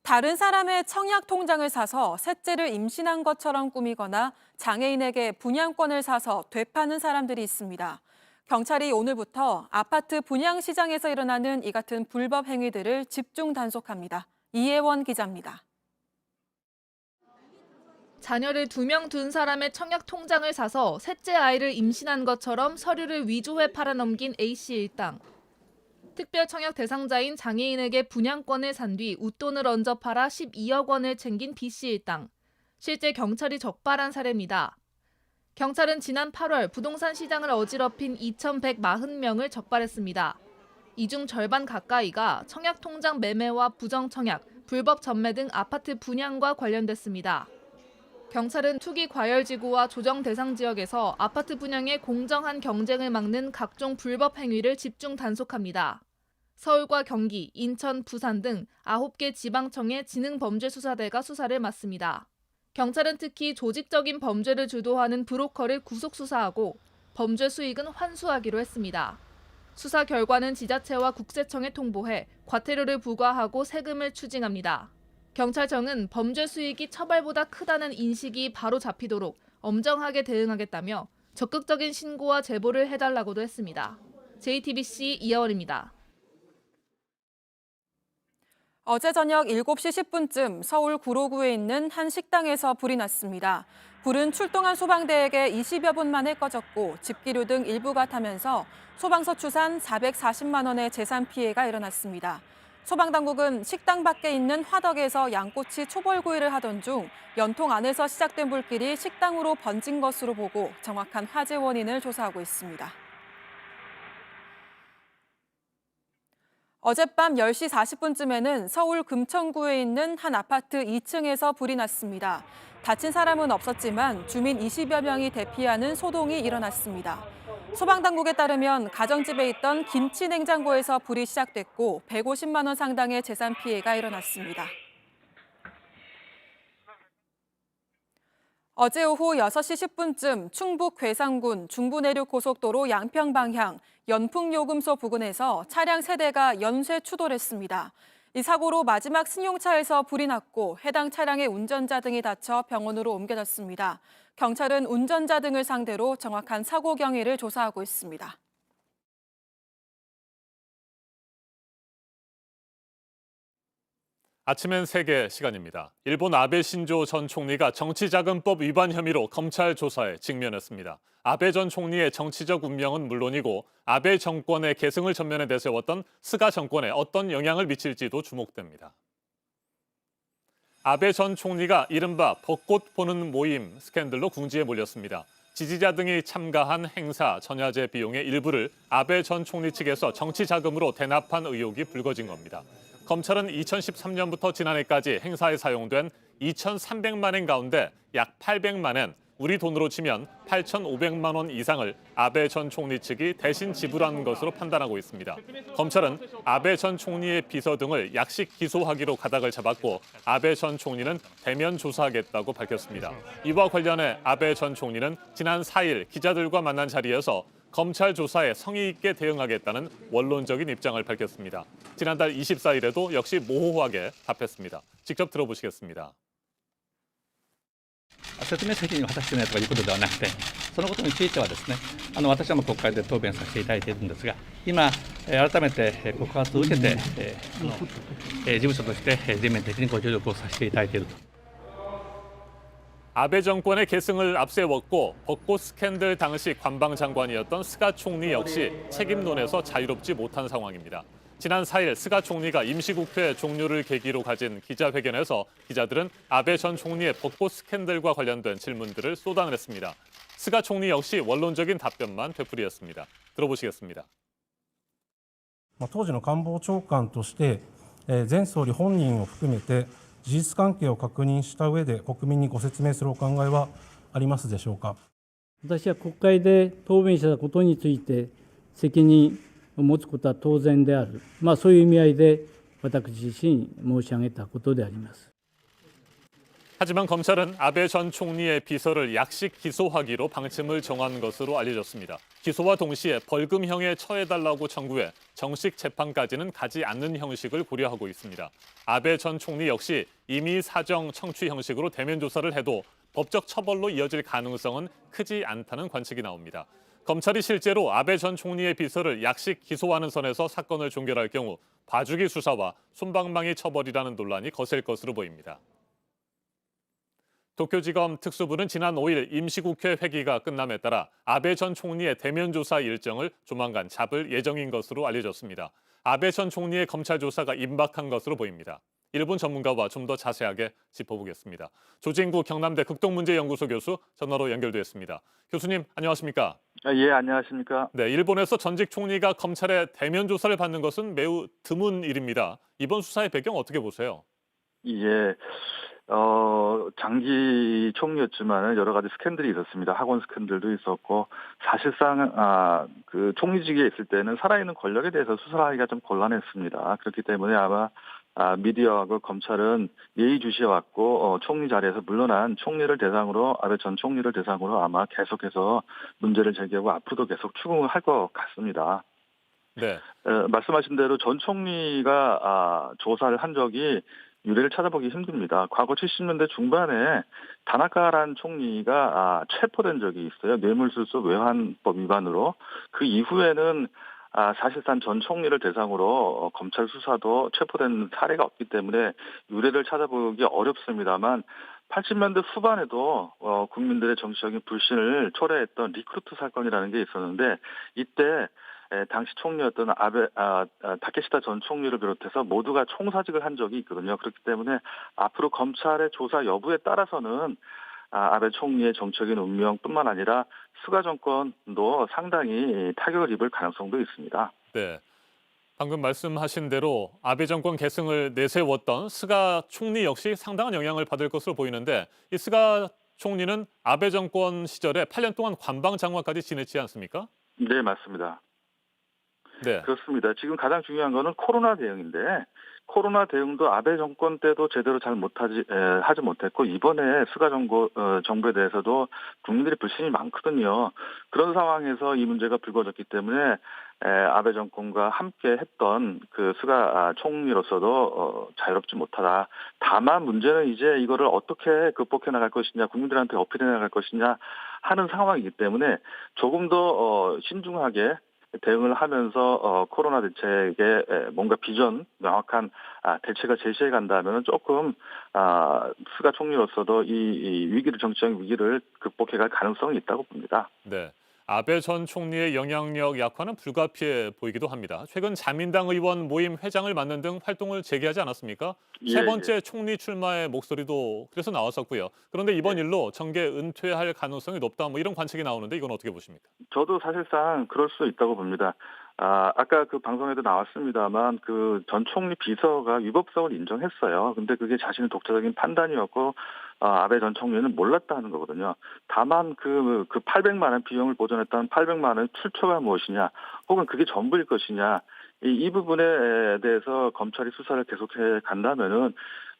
다른 사람의 청약 통장을 사서 셋째를 임신한 것처럼 꾸미거나 장애인에게 분양권을 사서 되파는 사람들이 있습니다. 경찰이 오늘부터 아파트 분양 시장에서 일어나는 이 같은 불법 행위들을 집중 단속합니다. 이혜원 기자입니다. 자녀를 2명 둔 사람의 청약 통장을 사서 셋째 아이를 임신한 것처럼 서류를 위조해 팔아넘긴 A씨 일당. 특별 청약 대상자인 장애인에게 분양권을 산 뒤 웃돈을 얹어 팔아 12억 원을 챙긴 B씨 일당. 실제 경찰이 적발한 사례입니다. 경찰은 지난 8월 부동산 시장을 어지럽힌 2,140명을 적발했습니다. 이 중 절반 가까이가 청약 통장 매매와 부정 청약, 불법 전매 등 아파트 분양과 관련됐습니다. 경찰은 투기 과열지구와 조정 대상 지역에서 아파트 분양의 공정한 경쟁을 막는 각종 불법 행위를 집중 단속합니다. 서울과 경기, 인천, 부산 등 9개 지방청의 지능범죄수사대가 수사를 맡습니다. 경찰은 특히 조직적인 범죄를 주도하는 브로커를 구속 수사하고 범죄 수익은 환수하기로 했습니다. 수사 결과는 지자체와 국세청에 통보해 과태료를 부과하고 세금을 추징합니다. 경찰청은 범죄 수익이 처벌보다 크다는 인식이 바로 잡히도록 엄정하게 대응하겠다며 적극적인 신고와 제보를 해달라고도 했습니다. JTBC 이하원입니다. 어제 저녁 7시 10분쯤 서울 구로구에 있는 한 식당에서 불이 났습니다. 불은 출동한 소방대에게 20여 분 만에 꺼졌고 집기류 등 일부가 타면서 소방서 추산 440만 원의 재산 피해가 일어났습니다. 소방당국은 식당 밖에 있는 화덕에서 양꼬치 초벌구이를 하던 중 연통 안에서 시작된 불길이 식당으로 번진 것으로 보고 정확한 화재 원인을 조사하고 있습니다. 어젯밤 10시 40분쯤에는 서울 금천구에 있는 한 아파트 2층에서 불이 났습니다. 다친 사람은 없었지만 주민 20여 명이 대피하는 소동이 일어났습니다. 소방당국에 따르면 가정집에 있던 김치 냉장고에서 불이 시작됐고 150만 원 상당의 재산 피해가 일어났습니다. 어제 오후 6시 10분쯤 충북 괴산군 중부내륙고속도로 양평 방향 연풍요금소 부근에서 차량 3대가 연쇄 추돌했습니다. 이 사고로 마지막 승용차에서 불이 났고 해당 차량의 운전자 등이 다쳐 병원으로 옮겨졌습니다. 경찰은 운전자 등을 상대로 정확한 사고 경위를 조사하고 있습니다. 아침엔 세계 시간입니다. 일본 아베 신조 전 총리가 정치자금법 위반 혐의로 검찰 조사에 직면했습니다. 아베 전 총리의 정치적 운명은 물론이고 아베 정권의 계승을 전면에 내세웠던 스가 정권에 어떤 영향을 미칠지도 주목됩니다. 아베 전 총리가 이른바 벚꽃 보는 모임 스캔들로 궁지에 몰렸습니다. 지지자 등이 참가한 행사 전야제 비용의 일부를 아베 전 총리 측에서 정치 자금으로 대납한 의혹이 불거진 겁니다. 검찰은 2013년부터 지난해까지 행사에 사용된 2,300만 엔 가운데 약 800만 엔, 우리 돈으로 치면 8,500만 원 이상을 아베 전 총리 측이 대신 지불한 것으로 판단하고 있습니다. 검찰은 아베 전 총리의 비서 등을 약식 기소하기로 가닥을 잡았고 아베 전 총리는 대면 조사하겠다고 밝혔습니다. 이와 관련해 아베 전 총리는 지난 4일 기자들과 만난 자리에서 검찰 조사에 성의 있게 대응하겠다는 원론적인 입장을 밝혔습니다. 지난달 24일에도 역시 모호하게 답했습니다. 직접 들어보시겠습니다. 説明責任を果たしていないということではなくて、そのことについてはですね、私は国会で答弁させていただいているんですが、今改めて告発を受けて、事務所として全面的にご協力をさせていただいていると。 아베 정권의 계승을 앞세웠고 벚꽃 스캔들 당시 관방장관이었던 스가 총리 역시 책임론에서 자유롭지 못한 상황입니다. 지난 4일 스가 총리가 임시국회 종료를 계기로 가진 기자회견에서 기자들은 아베 전 총리의 벚꽃 스캔들과 관련된 질문들을 쏟아냈습니다. 스가 총리 역시 원론적인 답변만 되풀이했습니다. 들어보시겠습니다. 当時の官房長官として前総理本人を含めて事実関係を確認した上で国民にご説明するお考えはありますでしょうか。私は国会で答弁したことについて責任を持つことは当然である、そういう意味合いで私自身申し上げたことであります。 하지만 검찰은 아베 전 총리의 비서를 약식 기소하기로 방침을 정한 것으로 알려졌습니다. 기소와 동시에 벌금형에 처해달라고 청구해 정식 재판까지는 가지 않는 형식을 고려하고 있습니다. 아베 전 총리 역시 임의 사정 청취 형식으로 대면 조사를 해도 법적 처벌로 이어질 가능성은 크지 않다는 관측이 나옵니다. 검찰이 실제로 아베 전 총리의 비서를 약식 기소하는 선에서 사건을 종결할 경우 봐주기 수사와 솜방망이 처벌이라는 논란이 거셀 것으로 보입니다. 도쿄지검 특수부는 지난 5일 임시국회 회기가 끝남에 따라 아베 전 총리의 대면 조사 일정을 조만간 잡을 예정인 것으로 알려졌습니다. 아베 전 총리의 검찰 조사가 임박한 것으로 보입니다. 일본 전문가와 좀 더 자세하게 짚어보겠습니다. 조진구 경남대 극동문제연구소 교수 전화로 연결되었습니다. 교수님 안녕하십니까? 예, 안녕하십니까? 네, 일본에서 전직 총리가 검찰의 대면 조사를 받는 것은 매우 드문 일입니다. 이번 수사의 배경 어떻게 보세요? 예, 장기 총리였지만 여러 가지 스캔들이 있었습니다. 학원 스캔들도 있었고, 사실상, 그 총리직에 있을 때는 살아있는 권력에 대해서 수사하기가 좀 곤란했습니다. 그렇기 때문에 아마, 미디어하고 검찰은 예의주시해왔고, 총리 자리에서 물러난 총리를 대상으로, 아베 전 총리를 대상으로 아마 계속해서 문제를 제기하고 앞으로도 계속 추궁을 할 것 같습니다. 네. 말씀하신 대로 전 총리가, 조사를 한 적이 유례를 찾아보기 힘듭니다. 과거 70년대 중반에 다나카란 총리가 체포된 적이 있어요. 뇌물수수 외환법 위반으로. 그 이후에는 사실상 전 총리를 대상으로 검찰 수사도 체포된 사례가 없기 때문에 유례를 찾아보기 어렵습니다만 80년대 후반에도 국민들의 정치적인 불신을 초래했던 리크루트 사건이라는 게 있었는데 이때 당시 총리였던 다케시다 전 총리를 비롯해서 모두가 총사직을 한 적이 있거든요. 그렇기 때문에 앞으로 검찰의 조사 여부에 따라서는 아베 총리의 정치적인 운명뿐만 아니라 스가 정권도 상당히 타격을 입을 가능성도 있습니다. 네. 방금 말씀하신 대로 아베 정권 계승을 내세웠던 스가 총리 역시 상당한 영향을 받을 것으로 보이는데 이 스가 총리는 아베 정권 시절에 8년 동안 관방장관까지 지냈지 않습니까? 네, 맞습니다. 네. 그렇습니다. 지금 가장 중요한 거는 코로나 대응인데 코로나 대응도 아베 정권 때도 제대로 잘 하지 못했고 이번에 스가 정부에 대해서도 국민들의 불신이 많거든요. 그런 상황에서 이 문제가 불거졌기 때문에 아베 정권과 함께 했던 그 스가 총리로서도 자유롭지 못하다. 다만 문제는 이제 이거를 어떻게 극복해 나갈 것이냐, 국민들한테 어필해 나갈 것이냐 하는 상황이기 때문에 조금 더 신중하게 대응을 하면서 코로나 대책에 뭔가 비전 명확한 대책을 제시해 간다면 조금 스가 총리로서도 이 위기를 정치적 위기를 극복해 갈 가능성이 있다고 봅니다. 네. 아베 전 총리의 영향력 약화는 불가피해 보이기도 합니다. 최근 자민당 의원 모임 회장을 맡는 등 활동을 재개하지 않았습니까? 세 번째 총리 출마의 목소리도 그래서 나왔었고요. 그런데 이번 일로 정계 은퇴할 가능성이 높다 뭐 이런 관측이 나오는데 이건 어떻게 보십니까? 저도 사실상 그럴 수 있다고 봅니다. 아까 그 방송에도 나왔습니다만 그 전 총리 비서가 위법성을 인정했어요. 근데 그게 자신의 독자적인 판단이었고 아베 전 총리는 몰랐다는 거거든요. 다만 그 800만 원 비용을 보전했다는 800만 원 출처가 무엇이냐, 혹은 그게 전부일 것이냐, 이 부분에 대해서 검찰이 수사를 계속해 간다면은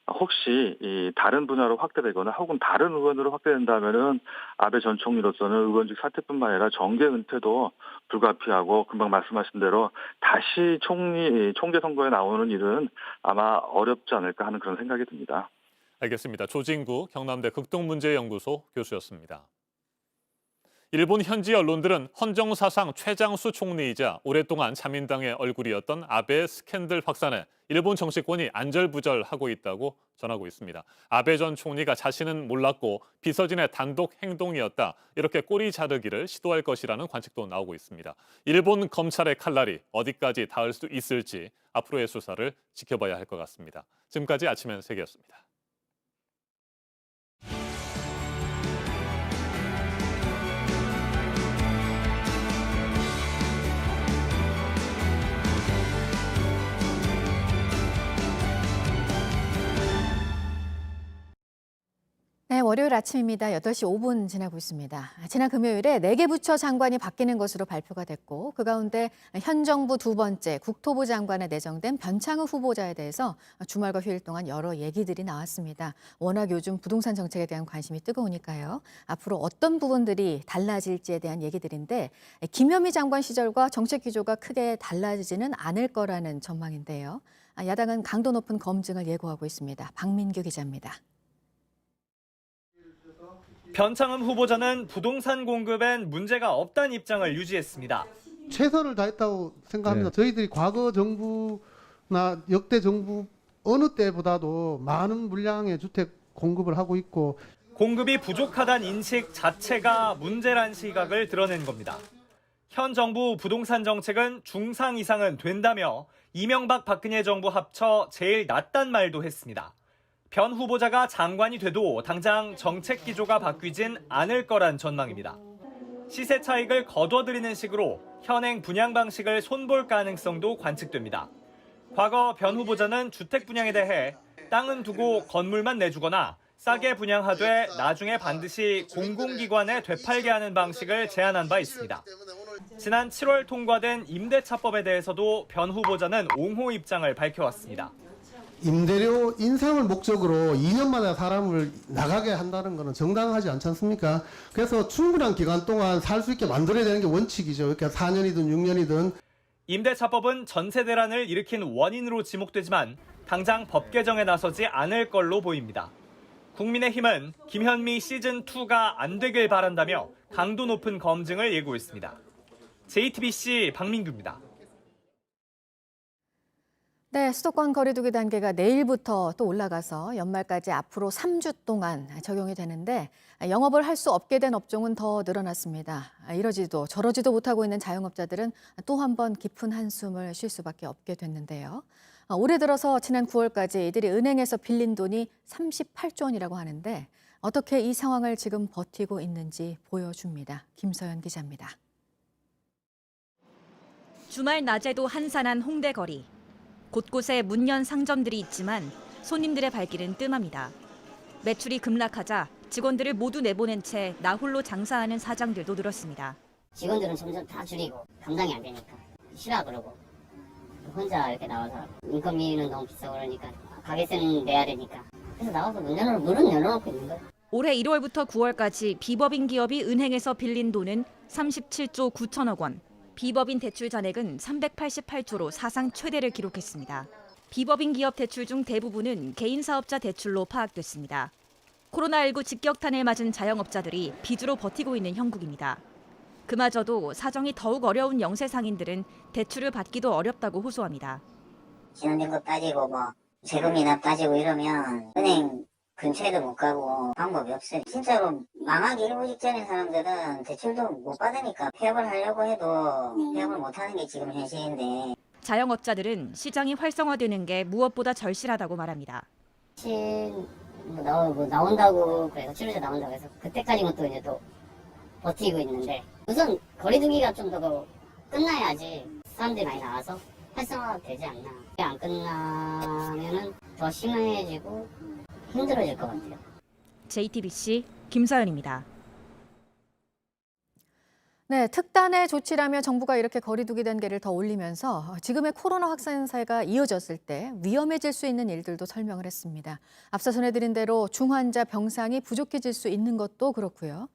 혹시 이 다른 분야로 확대되거나 혹은 다른 의원으로 확대된다면은 아베 전 총리로서는 의원직 사퇴뿐만 아니라 정계 은퇴도 불가피하고 금방 말씀하신 대로 다시 총재 선거에 나오는 일은 아마 어렵지 않을까 하는 그런 생각이 듭니다. 알겠습니다. 조진구 경남대 극동문제연구소 교수였습니다. 일본 현지 언론들은 헌정사상 최장수 총리이자 오랫동안 자민당의 얼굴이었던 아베의 스캔들 확산에 일본 정치권이 안절부절하고 있다고 전하고 있습니다. 아베 전 총리가 자신은 몰랐고 비서진의 단독 행동이었다. 이렇게 꼬리 자르기를 시도할 것이라는 관측도 나오고 있습니다. 일본 검찰의 칼날이 어디까지 닿을 수 있을지 앞으로의 수사를 지켜봐야 할 것 같습니다. 지금까지 아침엔 세계였습니다. 네, 월요일 아침입니다. 8시 5분 지나고 있습니다. 지난 금요일에 4개 부처 장관이 바뀌는 것으로 발표가 됐고 그 가운데 현 정부 두 번째 국토부 장관에 내정된 변창흠 후보자에 대해서 주말과 휴일 동안 여러 얘기들이 나왔습니다. 워낙 요즘 부동산 정책에 대한 관심이 뜨거우니까요. 앞으로 어떤 부분들이 달라질지에 대한 얘기들인데 김현미 장관 시절과 정책 기조가 크게 달라지지는 않을 거라는 전망인데요. 야당은 강도 높은 검증을 예고하고 있습니다. 박민규 기자입니다. 변창흠 후보자는 부동산 공급엔 문제가 없다는 입장을 유지했습니다. 최선을 다했다고 생각합니다. 저희들이 과거 정부나 역대 정부 어느 때보다도 많은 물량의 주택 공급을 하고 있고 공급이 부족하다는 인식 자체가 문제란 시각을 드러낸 겁니다. 현 정부 부동산 정책은 중상 이상은 된다며 이명박 박근혜 정부 합쳐 제일 낮단 말도 했습니다. 변 후보자가 장관이 돼도 당장 정책 기조가 바뀌진 않을 거란 전망입니다. 시세 차익을 거둬들이는 식으로 현행 분양 방식을 손볼 가능성도 관측됩니다. 과거 변 후보자는 주택 분양에 대해 땅은 두고 건물만 내주거나 싸게 분양하되 나중에 반드시 공공기관에 되팔게 하는 방식을 제안한 바 있습니다. 지난 7월 통과된 임대차법에 대해서도 변 후보자는 옹호 입장을 밝혀왔습니다. 임대료 인상을 목적으로 2년마다 사람을 나가게 한다는 것은 정당하지 않지 않습니까? 그래서 충분한 기간 동안 살 수 있게 만들어야 되는 게 원칙이죠. 그러니까 4년이든 6년이든. 임대차법은 전세 대란을 일으킨 원인으로 지목되지만 당장 법 개정에 나서지 않을 걸로 보입니다. 국민의힘은 김현미 시즌2가 안 되길 바란다며 강도 높은 검증을 예고했습니다. JTBC 박민규입니다. 네, 수도권 거리두기 단계가 내일부터 또 올라가서 연말까지 앞으로 3주 동안 적용이 되는데 영업을 할 수 없게 된 업종은 더 늘어났습니다. 이러지도 저러지도 못하고 있는 자영업자들은 또 한 번 깊은 한숨을 쉴 수밖에 없게 됐는데요. 올해 들어서 지난 9월까지 이들이 은행에서 빌린 돈이 38조 원이라고 하는데 어떻게 이 상황을 지금 버티고 있는지 보여줍니다. 김서연 기자입니다. 주말 낮에도 한산한 홍대 거리. 곳곳에 문 연 상점들이 있지만 손님들의 발길은 뜸합니다. 매출이 급락하자 직원들을 모두 내보낸 채 나홀로 장사하는 사장들도 늘었습니다. 직원들은 점점 다 줄이고 감당이 안 되니까 쉬라 그러고 혼자 이렇게 나와서 인건비는 너무 비싸고 그러니까 가게세는 내야 되니까 그래서 나와서 문은 열어놓고 있는 거예요. 올해 1월부터 9월까지 비법인 기업이 은행에서 빌린 돈은 37조 9천억 원. 비법인 대출 잔액은 388조로 사상 최대를 기록했습니다. 비법인 기업 대출 중 대부분은 개인 사업자 대출로 파악됐습니다. 코로나19 직격탄을 맞은 자영업자들이 빚으로 버티고 있는 형국입니다. 그마저도 사정이 더욱 어려운 영세 상인들은 대출을 받기도 어렵다고 호소합니다. 지난해 거 따지고 세금이나 따지고 이러면 은행 근처에도 못 가고 방법이 없어요. 진짜로 망하기 일부 직전인 사람들은 대출도 못 받으니까 폐업을 하려고 해도 폐업을 못하는 게 지금 현실인데. 자영업자들은 시장이 활성화되는 게 무엇보다 절실하다고 말합니다. 나온다고 그래서 치료제 나온다고 해서 그때까지는 또 이제 또 버티고 있는데 우선 거리두기가 좀 더 끝나야지 사람들이 많이 나와서 활성화되지 않나. 안 끝나면은 더 심해지고 힘들어질 것 같아요. JTBC 김서연입니다. 네, 특단의 조치라며 정부가 이렇게 거리두기 단계를 더 올리면서 지금의 코로나 확산세가 이어졌을 때 위험해질 수 있는 일들도 설명을 했습니다. 앞서 전해드린 대로 중환자 병상이 부족해질 수 있는 것도 그렇고요.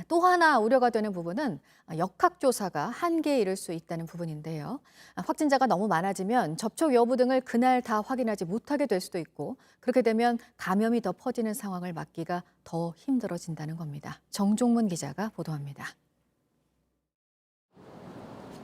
또 하나 우려가 되는 부분은 역학조사가 한계에 이를 수 있다는 부분인데요. 확진자가 너무 많아지면 접촉 여부 등을 그날 다 확인하지 못하게 될 수도 있고 그렇게 되면 감염이 더 퍼지는 상황을 막기가 더 힘들어진다는 겁니다. 정종문 기자가 보도합니다.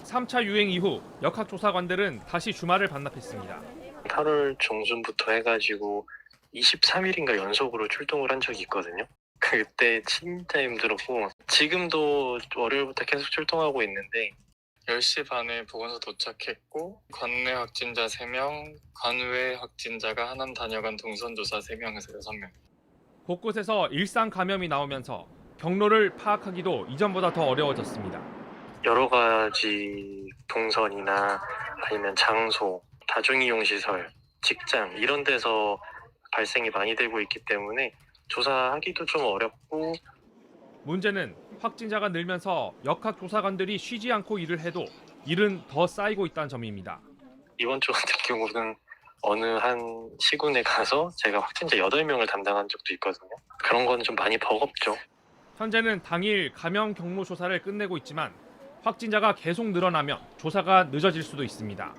3차 유행 이후 역학조사관들은 다시 주말을 반납했습니다. 8월 중순부터 해가지고 23일인가 연속으로 출동을 한 적이 있거든요. 그때 진짜 힘들었고 지금도 월요일부터 계속 출동하고 있는데 10시 반에 보건소 도착했고 관내 확진자 3명, 관외 확진자가 하남 다녀간 동선조사 3명에서 6명. 곳곳에서 일상 감염이 나오면서 경로를 파악하기도 이전보다 더 어려워졌습니다. 여러 가지 동선이나 아니면 장소, 다중이용시설, 직장 이런 데서 발생이 많이 되고 있기 때문에 조사하기도 좀 어렵고 문제는 확진자가 늘면서 역학조사관들이 쉬지 않고 일을 해도 일은 더 쌓이고 있다는 점입니다. 이번 주 같은 경우는 어느 한 시군에 가서 제가 확진자 8명을 담당한 적도 있거든요. 그런 건 좀 많이 버겁죠. 현재는 당일 감염 경로 조사를 끝내고 있지만 확진자가 계속 늘어나면 조사가 늦어질 수도 있습니다.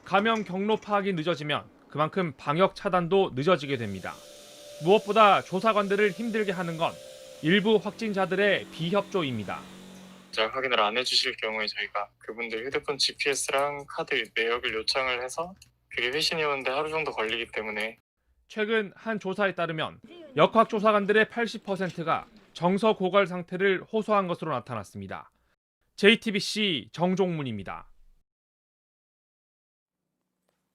감염 경로 파악이 늦어지면 그만큼 방역 차단도 늦어지게 됩니다. 무엇보다 조사관들을 힘들게 하는 건 일부 확진자들의 비협조입니다. 확인을 안 해주실 경우에 저희가 그분들 휴대폰 GPS랑 카드 내역을 요청을 해서 그게 회신이 오는데 하루 정도 걸리기 때문에 최근 한 조사에 따르면 역학조사관들의 80%가 정서 고갈 상태를 호소한 것으로 나타났습니다. JTBC 정종문입니다.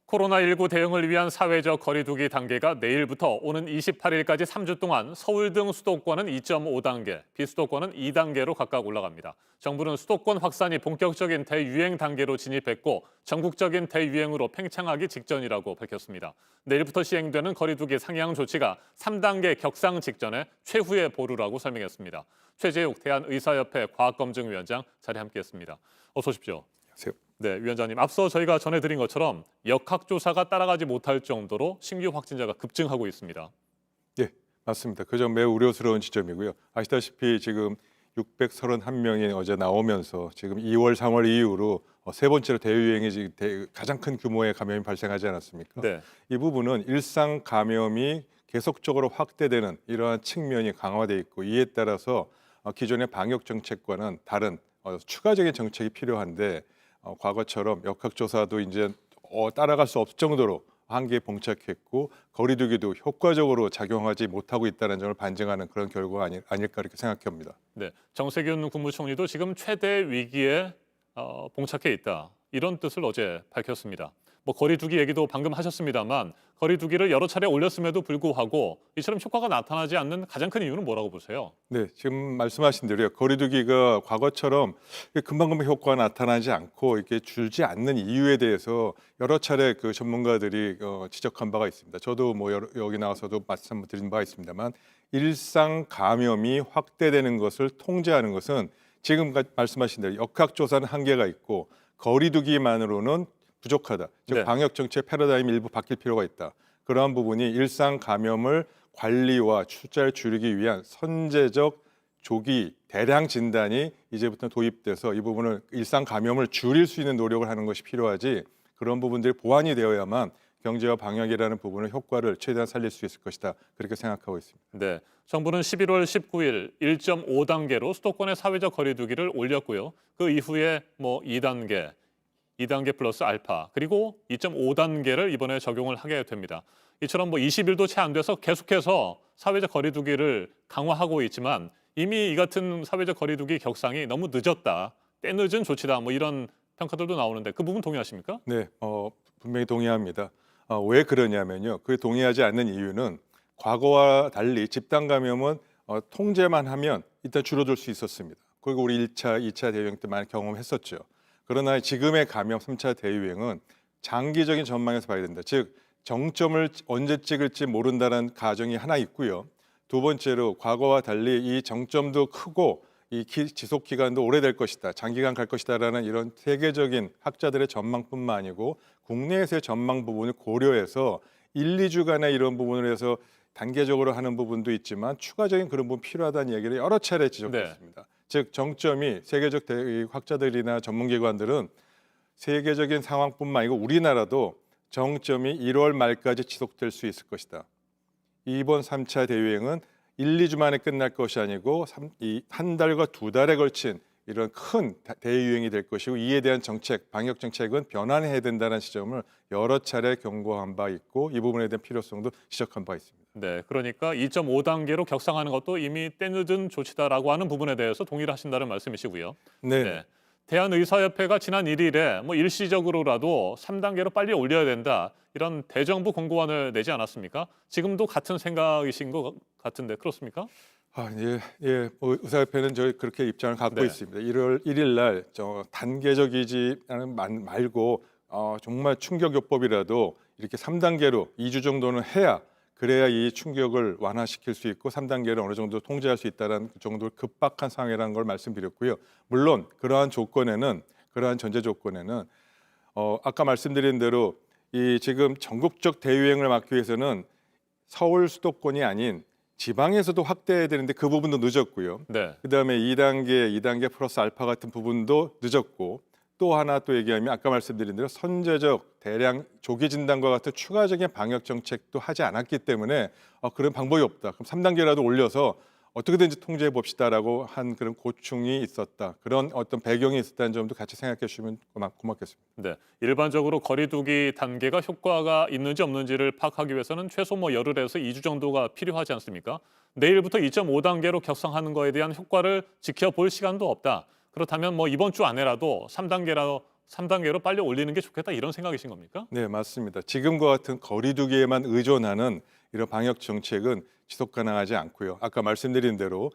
코로나19 대응을 위한 사회적 거리두기 단계가 내일부터 오는 28일까지 3주 동안 서울 등 수도권은 2.5단계, 비수도권은 2단계로 각각 올라갑니다. 정부는 수도권 확산이 본격적인 대유행 단계로 진입했고 전국적인 대유행으로 팽창하기 직전이라고 밝혔습니다. 내일부터 시행되는 거리두기 상향 조치가 3단계 격상 직전에 최후의 보루라고 설명했습니다. 최재욱 대한의사협회 과학검증위원장 자리에 함께했습니다. 어서 오십시오. 안녕하세요. 네, 위원장님. 앞서 저희가 전해드린 것처럼 역학조사가 따라가지 못할 정도로 신규 확진자가 급증하고 있습니다. 예, 맞습니다. 그 점 매우 우려스러운 지점이고요. 아시다시피 지금 631명이 어제 나오면서 지금 2월, 3월 이후로 세 번째로 대유행이 가장 큰 규모의 감염이 발생하지 않았습니까? 네. 이 부분은 일상 감염이 계속적으로 확대되는 이러한 측면이 강화돼 있고 이에 따라서 기존의 방역 정책과는 다른 추가적인 정책이 필요한데 과거처럼 역학조사도 이제 따라갈 수 없을 정도로 한계에 봉착했고 거리두기도 효과적으로 작용하지 못하고 있다는 점을 반증하는 그런 결과가 아닐까 이렇게 생각합니다. 네, 정세균 국무총리도 지금 최대 위기에 봉착해 있다. 이런 뜻을 어제 밝혔습니다. 뭐 거리두기 얘기도 방금 하셨습니다만 거리두기를 여러 차례 올렸음에도 불구하고 이처럼 효과가 나타나지 않는 가장 큰 이유는 뭐라고 보세요? 네, 지금 말씀하신 대로요. 거리두기가 과거처럼 금방금방 효과가 나타나지 않고 이렇게 줄지 않는 이유에 대해서 여러 차례 그 전문가들이 지적한 바가 있습니다. 저도 뭐 여기 나와서도 말씀드린 바가 있습니다만 일상 감염이 확대되는 것을 통제하는 것은 지금 말씀하신 대로 역학조사는 한계가 있고 거리두기만으로는 부족하다. 즉 네. 방역 정책 패러다임이 일부 바뀔 필요가 있다. 그러한 부분이 일상 감염을 관리와 숫자를 줄이기 위한 선제적 조기 대량 진단이 이제부터 도입돼서 이 부분을 일상 감염을 줄일 수 있는 노력을 하는 것이 필요하지 그런 부분들이 보완이 되어야만 경제와 방역이라는 부분의 효과를 최대한 살릴 수 있을 것이다. 그렇게 생각하고 있습니다. 네, 정부는 11월 19일 1.5단계로 수도권의 사회적 거리두기를 올렸고요. 그 이후에 뭐 2단계 플러스 알파 그리고 2.5단계를 이번에 적용을 하게 됩니다. 이처럼 뭐 20일도 채 안 돼서 계속해서 사회적 거리두기를 강화하고 있지만 이미 이 같은 사회적 거리두기 격상이 너무 늦었다. 때늦은 조치다. 뭐 이런 평가들도 나오는데 그 부분 동의하십니까? 네, 분명히 동의합니다. 왜 그러냐면요. 그 동의하지 않는 이유는 과거와 달리 집단 감염은 통제만 하면 일단 줄어들 수 있었습니다. 그리고 우리 1차, 2차 대유행 때 많이 경험했었죠. 그러나 지금의 감염 3차 대유행은 장기적인 전망에서 봐야 된다. 즉 정점을 언제 찍을지 모른다는 가정이 하나 있고요. 두 번째로 과거와 달리 이 정점도 크고 이 지속 기간도 오래될 것이다. 장기간 갈 것이다라는 이런 세계적인 학자들의 전망뿐만 아니고 국내에서의 전망 부분을 고려해서 1, 2주간의 이런 부분을 해서 단계적으로 하는 부분도 있지만 추가적인 그런 부분 필요하다는 얘기를 여러 차례 지적했습니다. 네. 즉 정점이 세계적 학자들이나 전문기관들은 세계적인 상황뿐만 아니고 우리나라도 정점이 1월 말까지 지속될 수 있을 것이다. 이번 3차 대유행은 1, 2주 만에 끝날 것이 아니고 한 달과 두 달에 걸친 이런 큰 대유행이 될 것이고 이에 대한 정책, 방역 정책은 변환해야 된다는 지점을 여러 차례 경고한 바 있고 이 부분에 대한 필요성도 지적한 바 있습니다. 네, 그러니까 2.5단계로 격상하는 것도 이미 때늦은 조치다라고 하는 부분에 대해서 동의를 하신다는 말씀이시고요. 네. 대한의사협회가 지난 1일에 뭐 일시적으로라도 3단계로 빨리 올려야 된다 이런 대정부 공고안을 내지 않았습니까? 지금도 같은 생각이신 것 같은데 그렇습니까? 뭐 의사협회는 저희 그렇게 입장을 갖고 네. 있습니다. 1월 1일 날 단계적이지 말고 정말 충격요법이라도 이렇게 3단계로 2주 정도는 해야 그래야 이 충격을 완화시킬 수 있고 3단계를 어느 정도 통제할 수 있다는 정도로 급박한 상황이라는 걸 말씀드렸고요. 물론 그러한 전제 조건에는 아까 말씀드린 대로 이 지금 전국적 대유행을 막기 위해서는 서울 수도권이 아닌 지방에서도 확대해야 되는데 그 부분도 늦었고요. 네. 그다음에 2단계 플러스 알파 같은 부분도 늦었고 또 하나 또 얘기하면 아까 말씀드린 대로 선제적 대량 조기 진단과 같은 추가적인 방역 정책도 하지 않았기 때문에 그런 방법이 없다. 그럼 3단계라도 올려서 어떻게든지 통제해 봅시다라고 한 그런 고충이 있었다. 그런 어떤 배경이 있었다는 점도 같이 생각해 주시면 고맙겠습니다. 네, 일반적으로 거리두기 단계가 효과가 있는지 없는지를 파악하기 위해서는 최소 열흘에서 2주 정도가 필요하지 않습니까? 내일부터 2.5단계로 격상하는 거에 대한 효과를 지켜볼 시간도 없다. 그렇다면 이번 주 안에라도 3단계로 빨리 올리는 게 좋겠다 이런 생각이신 겁니까? 네, 맞습니다. 지금과 같은 거리두기에만 의존하는 이런 방역 정책은 지속 가능하지 않고요. 아까 말씀드린 대로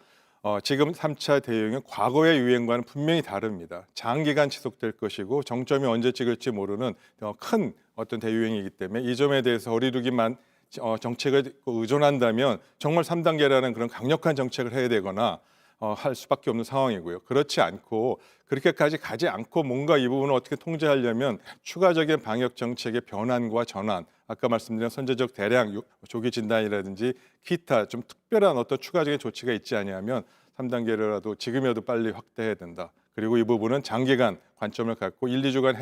지금 3차 대유행은 과거의 유행과는 분명히 다릅니다. 장기간 지속될 것이고 정점이 언제 찍을지 모르는 큰 어떤 대유행이기 때문에 이 점에 대해서 거리두기만 정책을 의존한다면 정말 3단계라는 그런 강력한 정책을 해야 되거나 할 수밖에 없는 상황이고요. 그렇지 않고 그렇게까지 가지 않고 뭔가 이 부분을 어떻게 통제하려면 추가적인 방역 정책의 변환과 전환, 아까 말씀드린 선제적 대량 조기 진단이라든지 기타 좀 특별한 어떤 추가적인 조치가 있지 아니하면 3단계라도 지금이라도 빨리 확대해야 된다. 그리고 이 부분은 장기간 관점을 갖고 1, 2주간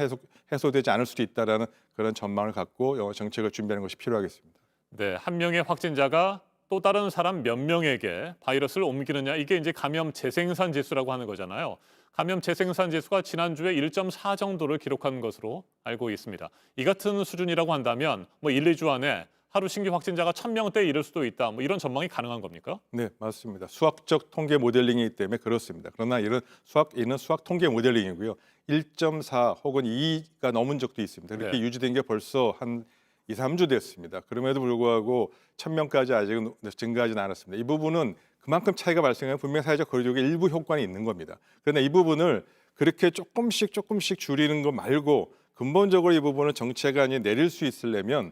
해소되지 않을 수도 있다라는 그런 전망을 갖고 정책을 준비하는 것이 필요하겠습니다. 네, 한 명의 확진자가 또 다른 사람 몇 명에게 바이러스를 옮기느냐 이게 이제 감염 재생산 지수라고 하는 거잖아요. 감염 재생산 지수가 지난주에 1.4 정도를 기록한 것으로 알고 있습니다. 이 같은 수준이라고 한다면 1, 2주 안에 하루 신규 확진자가 1,000명대에 이를 수도 있다. 이런 전망이 가능한 겁니까? 네, 맞습니다. 수학적 통계 모델링이기 때문에 그렇습니다. 그러나 이는 수학 통계 모델링이고요. 1.4 혹은 2가 넘은 적도 있습니다. 그렇게 유지된 게 벌써 한 2, 3주 됐습니다. 그럼에도 불구하고 1,000명까지 아직은 증가하지는 않았습니다. 이 부분은 그만큼 차이가 발생하면 분명히 사회적 거리두기에 일부 효과는 있는 겁니다. 그러나 이 부분을 그렇게 조금씩 줄이는 거 말고 근본적으로 이 부분을 정책안이 내릴 수 있으려면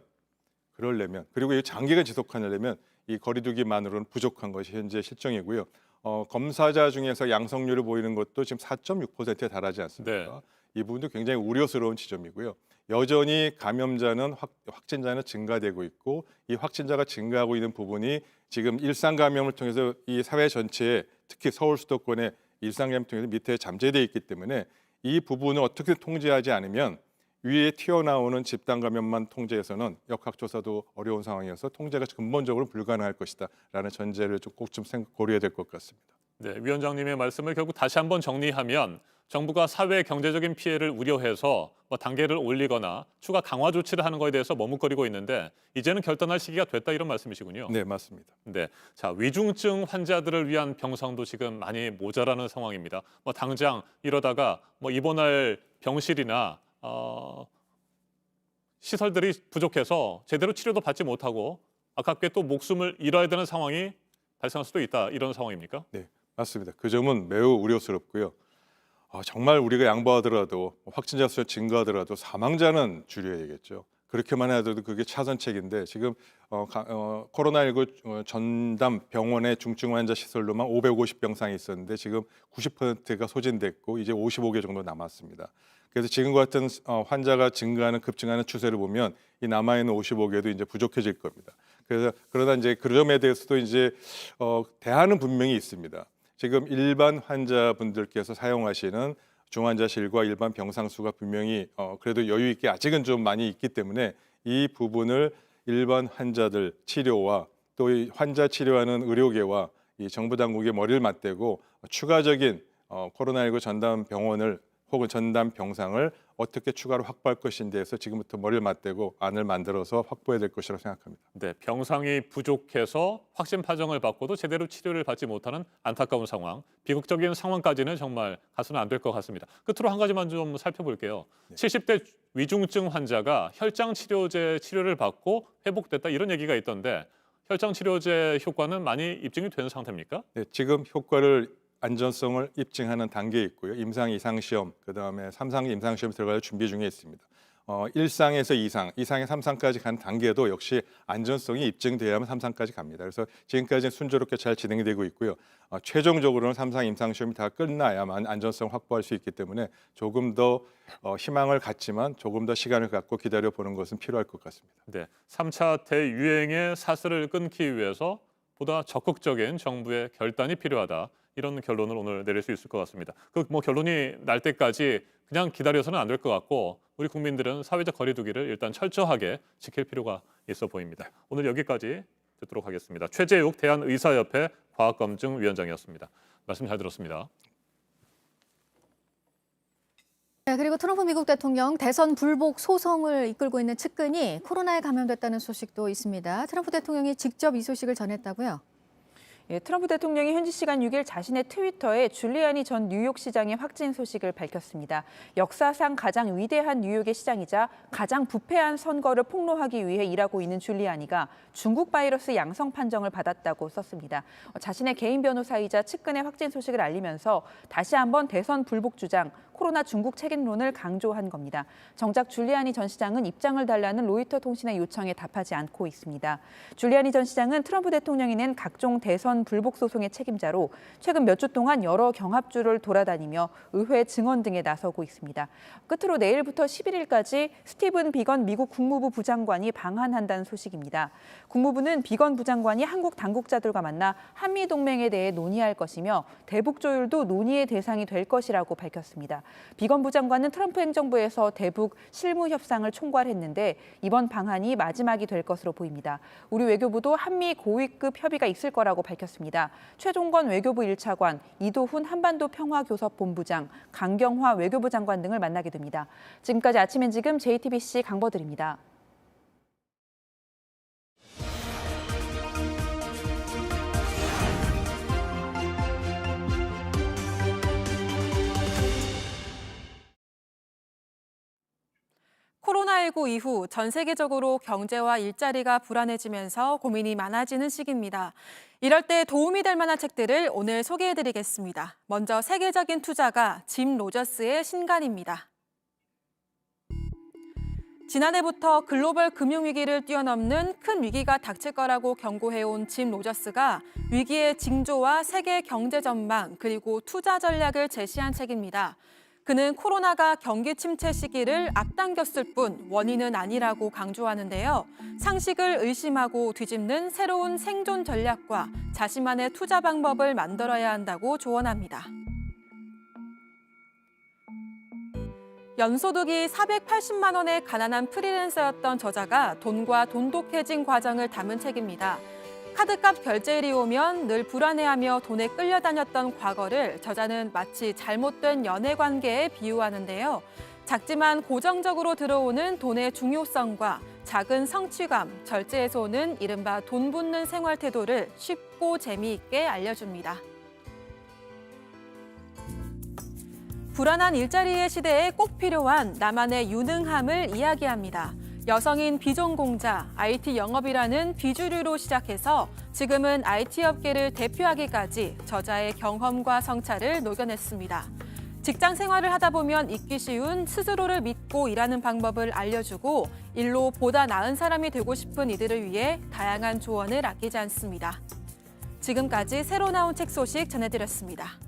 그리고 이 장기간 지속하려면 이 거리두기만으로는 부족한 것이 현재 실정이고요. 검사자 중에서 양성률을 보이는 것도 지금 4.6%에 달하지 않습니까? 이 부분도 굉장히 우려스러운 지점이고요. 여전히 감염자는 확진자는 증가되고 있고 이 확진자가 증가하고 있는 부분이 지금 일상 감염을 통해서 이 사회 전체에 특히 서울 수도권의 일상 감염을 통해서 밑에 잠재되어 있기 때문에 이 부분을 어떻게 통제하지 않으면 위에 튀어나오는 집단 감염만 통제해서는 역학조사도 어려운 상황이어서 통제가 근본적으로 불가능할 것이다라는 전제를 꼭 좀 고려해야 될 것 같습니다. 네, 위원장님의 말씀을 결국 다시 한번 정리하면 정부가 사회 경제적인 피해를 우려해서 단계를 올리거나 추가 강화 조치를 하는 것에 대해서 머뭇거리고 있는데 이제는 결단할 시기가 됐다 이런 말씀이시군요. 네, 맞습니다. 네, 자 위중증 환자들을 위한 병상도 지금 많이 모자라는 상황입니다. 당장 이러다가 입원할 병실이나 시설들이 부족해서 제대로 치료도 받지 못하고 아깝게 또 목숨을 잃어야 되는 상황이 발생할 수도 있다 이런 상황입니까? 네, 맞습니다. 그 점은 매우 우려스럽고요. 정말 우리가 양보하더라도 확진자 수가 증가하더라도 사망자는 줄여야 되겠죠. 그렇게만 해도 그게 차선책인데 지금 코로나19 전담 병원의 중증 환자 시설로만 550병상이 있었는데 지금 90%가 소진됐고 이제 55개 정도 남았습니다. 그래서 지금과 같은 환자가 급증하는 추세를 보면 이 남아있는 55개도 이제 부족해질 겁니다. 그러다 이제 그 점에 대해서도 이제 대안은 분명히 있습니다. 지금 일반 환자분들께서 사용하시는 중환자실과 일반 병상 수가 분명히 그래도 여유 있게 아직은 좀 많이 있기 때문에 이 부분을 일반 환자들 치료와 또 이 환자 치료하는 의료계와 이 정부 당국의 머리를 맞대고 추가적인 코로나19 전담 병원을 혹은 전담 병상을 어떻게 추가로 확보할 것인지에 대해서 지금부터 머리를 맞대고 안을 만들어서 확보해야 될 것이라고 생각합니다. 네, 병상이 부족해서 확진 판정을 받고도 제대로 치료를 받지 못하는 안타까운 상황, 비극적인 상황까지는 정말 가서는 안 될 것 같습니다. 끝으로 한 가지만 좀 살펴볼게요. 70대 위중증 환자가 혈장 치료제 치료를 받고 회복됐다 이런 얘기가 있던데 혈장 치료제 효과는 많이 입증이 된 상태입니까? 네, 지금 효과를 안전성을 입증하는 단계에 있고요. 임상 이상 시험, 그다음에 3상 임상 시험 들어갈 준비 중에 있습니다. 1상에서 2상, 2상에 3상까지 간 단계도 역시 안전성이 입증돼야만 3상까지 갑니다. 그래서 지금까지는 순조롭게 잘 진행되고 있고요. 최종적으로는 3상 임상 시험이 다 끝나야만 안전성 확보할 수 있기 때문에 조금 더 희망을 갖지만 조금 더 시간을 갖고 기다려보는 것은 필요할 것 같습니다. 네, 3차 대유행의 사슬을 끊기 위해서 보다 적극적인 정부의 결단이 필요하다. 이런 결론을 오늘 내릴 수 있을 것 같습니다. 결론이 날 때까지 그냥 기다려서는 안 될 것 같고 우리 국민들은 사회적 거리두기를 일단 철저하게 지킬 필요가 있어 보입니다. 오늘 여기까지 듣도록 하겠습니다. 최재욱 대한의사협회 과학검증위원장이었습니다. 말씀 잘 들었습니다. 네, 그리고 트럼프 미국 대통령 대선 불복 소송을 이끌고 있는 측근이 코로나에 감염됐다는 소식도 있습니다. 트럼프 대통령이 직접 이 소식을 전했다고요? 예, 트럼프 대통령이 현지 시간 6일 자신의 트위터에 줄리아니 전 뉴욕시장의 확진 소식을 밝혔습니다. 역사상 가장 위대한 뉴욕의 시장이자 가장 부패한 선거를 폭로하기 위해 일하고 있는 줄리아니가 중국 바이러스 양성 판정을 받았다고 썼습니다. 자신의 개인 변호사이자 측근의 확진 소식을 알리면서 다시 한번 대선 불복 주장, 코로나 중국 책임론을 강조한 겁니다. 정작 줄리아니 전 시장은 입장을 달라는 로이터 통신의 요청에 답하지 않고 있습니다. 줄리아니 전 시장은 트럼프 대통령이 낸 각종 대선 불복 소송의 책임자로 최근 몇 주 동안 여러 경합주를 돌아다니며 의회 증언 등에 나서고 있습니다. 끝으로 내일부터 11일까지 스티븐 비건 미국 국무부 부장관이 방한한다는 소식입니다. 국무부는 비건 부장관이 한국 당국자들과 만나 한미 동맹에 대해 논의할 것이며 대북 조율도 논의의 대상이 될 것이라고 밝혔습니다. 비건 부장관은 트럼프 행정부에서 대북 실무 협상을 총괄했는데 이번 방한이 마지막이 될 것으로 보입니다. 우리 외교부도 한미 고위급 협의가 있을 거라고 밝혔습니다. 최종건 외교부 1차관, 이도훈 한반도 평화교섭본부장, 강경화 외교부 장관 등을 만나게 됩니다. 지금까지 아침엔 지금 JTBC 강버들입니다. 코로나19 이후 전 세계적으로 경제와 일자리가 불안해지면서 고민이 많아지는 시기입니다. 이럴 때 도움이 될 만한 책들을 오늘 소개해드리겠습니다. 먼저 세계적인 투자가 짐 로저스의 신간입니다. 지난해부터 글로벌 금융위기를 뛰어넘는 큰 위기가 닥칠 거라고 경고해온 짐 로저스가 위기의 징조와 세계 경제 전망 그리고 투자 전략을 제시한 책입니다. 그는 코로나가 경기 침체 시기를 앞당겼을 뿐 원인은 아니라고 강조하는데요. 상식을 의심하고 뒤집는 새로운 생존 전략과 자신만의 투자 방법을 만들어야 한다고 조언합니다. 연소득이 480만 원의 가난한 프리랜서였던 저자가 돈과 돈독해진 과정을 담은 책입니다. 카드값 결제일이 오면 늘 불안해하며 돈에 끌려다녔던 과거를 저자는 마치 잘못된 연애 관계에 비유하는데요. 작지만 고정적으로 들어오는 돈의 중요성과 작은 성취감, 절제에서 오는 이른바 돈 붓는 생활 태도를 쉽고 재미있게 알려줍니다. 불안한 일자리의 시대에 꼭 필요한 나만의 유능함을 이야기합니다. 여성인 비전공자, IT 영업이라는 비주류로 시작해서 지금은 IT 업계를 대표하기까지 저자의 경험과 성찰을 녹여냈습니다. 직장 생활을 하다 보면 잊기 쉬운 스스로를 믿고 일하는 방법을 알려주고 일로 보다 나은 사람이 되고 싶은 이들을 위해 다양한 조언을 아끼지 않습니다. 지금까지 새로 나온 책 소식 전해드렸습니다.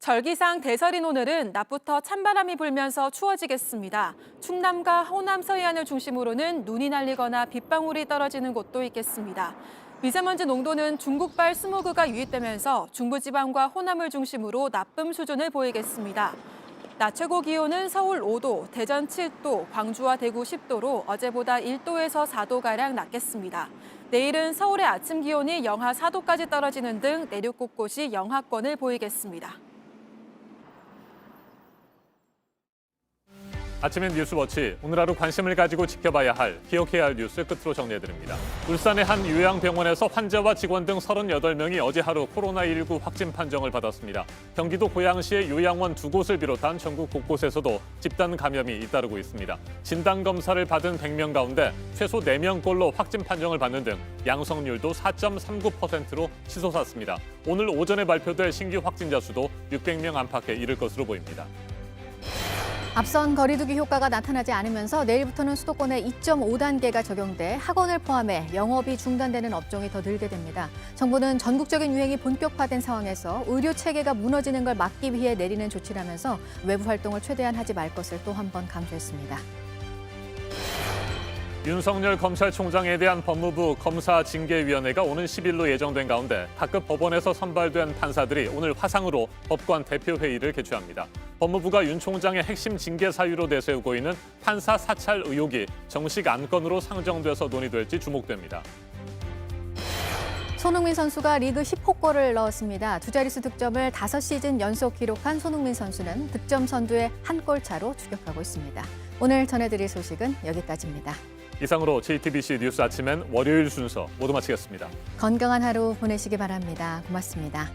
절기상 대설인 오늘은 낮부터 찬바람이 불면서 추워지겠습니다. 충남과 호남 서해안을 중심으로는 눈이 날리거나 빗방울이 떨어지는 곳도 있겠습니다. 미세먼지 농도는 중국발 스모그가 유입되면서 중부지방과 호남을 중심으로 나쁨 수준을 보이겠습니다. 낮 최고 기온은 서울 5도, 대전 7도, 광주와 대구 10도로 어제보다 1도에서 4도가량 낮겠습니다. 내일은 서울의 아침 기온이 영하 4도까지 떨어지는 등 내륙 곳곳이 영하권을 보이겠습니다. 아침엔 뉴스워치, 오늘 하루 관심을 가지고 지켜봐야 할, 기억해야 할 뉴스 끝으로 정리해드립니다. 울산의 한 요양병원에서 환자와 직원 등 38명이 어제 하루 코로나19 확진 판정을 받았습니다. 경기도 고양시의 요양원 2곳을 비롯한 전국 곳곳에서도 집단 감염이 잇따르고 있습니다. 진단검사를 받은 100명 가운데 최소 4명꼴로 확진 판정을 받는 등 양성률도 4.39%로 치솟았습니다. 오늘 오전에 발표될 신규 확진자 수도 600명 안팎에 이를 것으로 보입니다. 앞선 거리두기 효과가 나타나지 않으면서 내일부터는 수도권에 2.5단계가 적용돼 학원을 포함해 영업이 중단되는 업종이 더 늘게 됩니다. 정부는 전국적인 유행이 본격화된 상황에서 의료 체계가 무너지는 걸 막기 위해 내리는 조치라면서 외부 활동을 최대한 하지 말 것을 또 한 번 강조했습니다. 윤석열 검찰총장에 대한 법무부 검사징계위원회가 오는 10일로 예정된 가운데 각급 법원에서 선발된 판사들이 오늘 화상으로 법관 대표회의를 개최합니다. 법무부가 윤 총장의 핵심 징계 사유로 내세우고 있는 판사 사찰 의혹이 정식 안건으로 상정돼서 논의될지 주목됩니다. 손흥민 선수가 리그 10호골을 넣었습니다. 두 자릿수 득점을 5시즌 연속 기록한 손흥민 선수는 득점 선두의 한 골 차로 추격하고 있습니다. 오늘 전해드릴 소식은 여기까지입니다. 이상으로 JTBC 뉴스 아침엔 월요일 순서 모두 마치겠습니다. 건강한 하루 보내시기 바랍니다. 고맙습니다.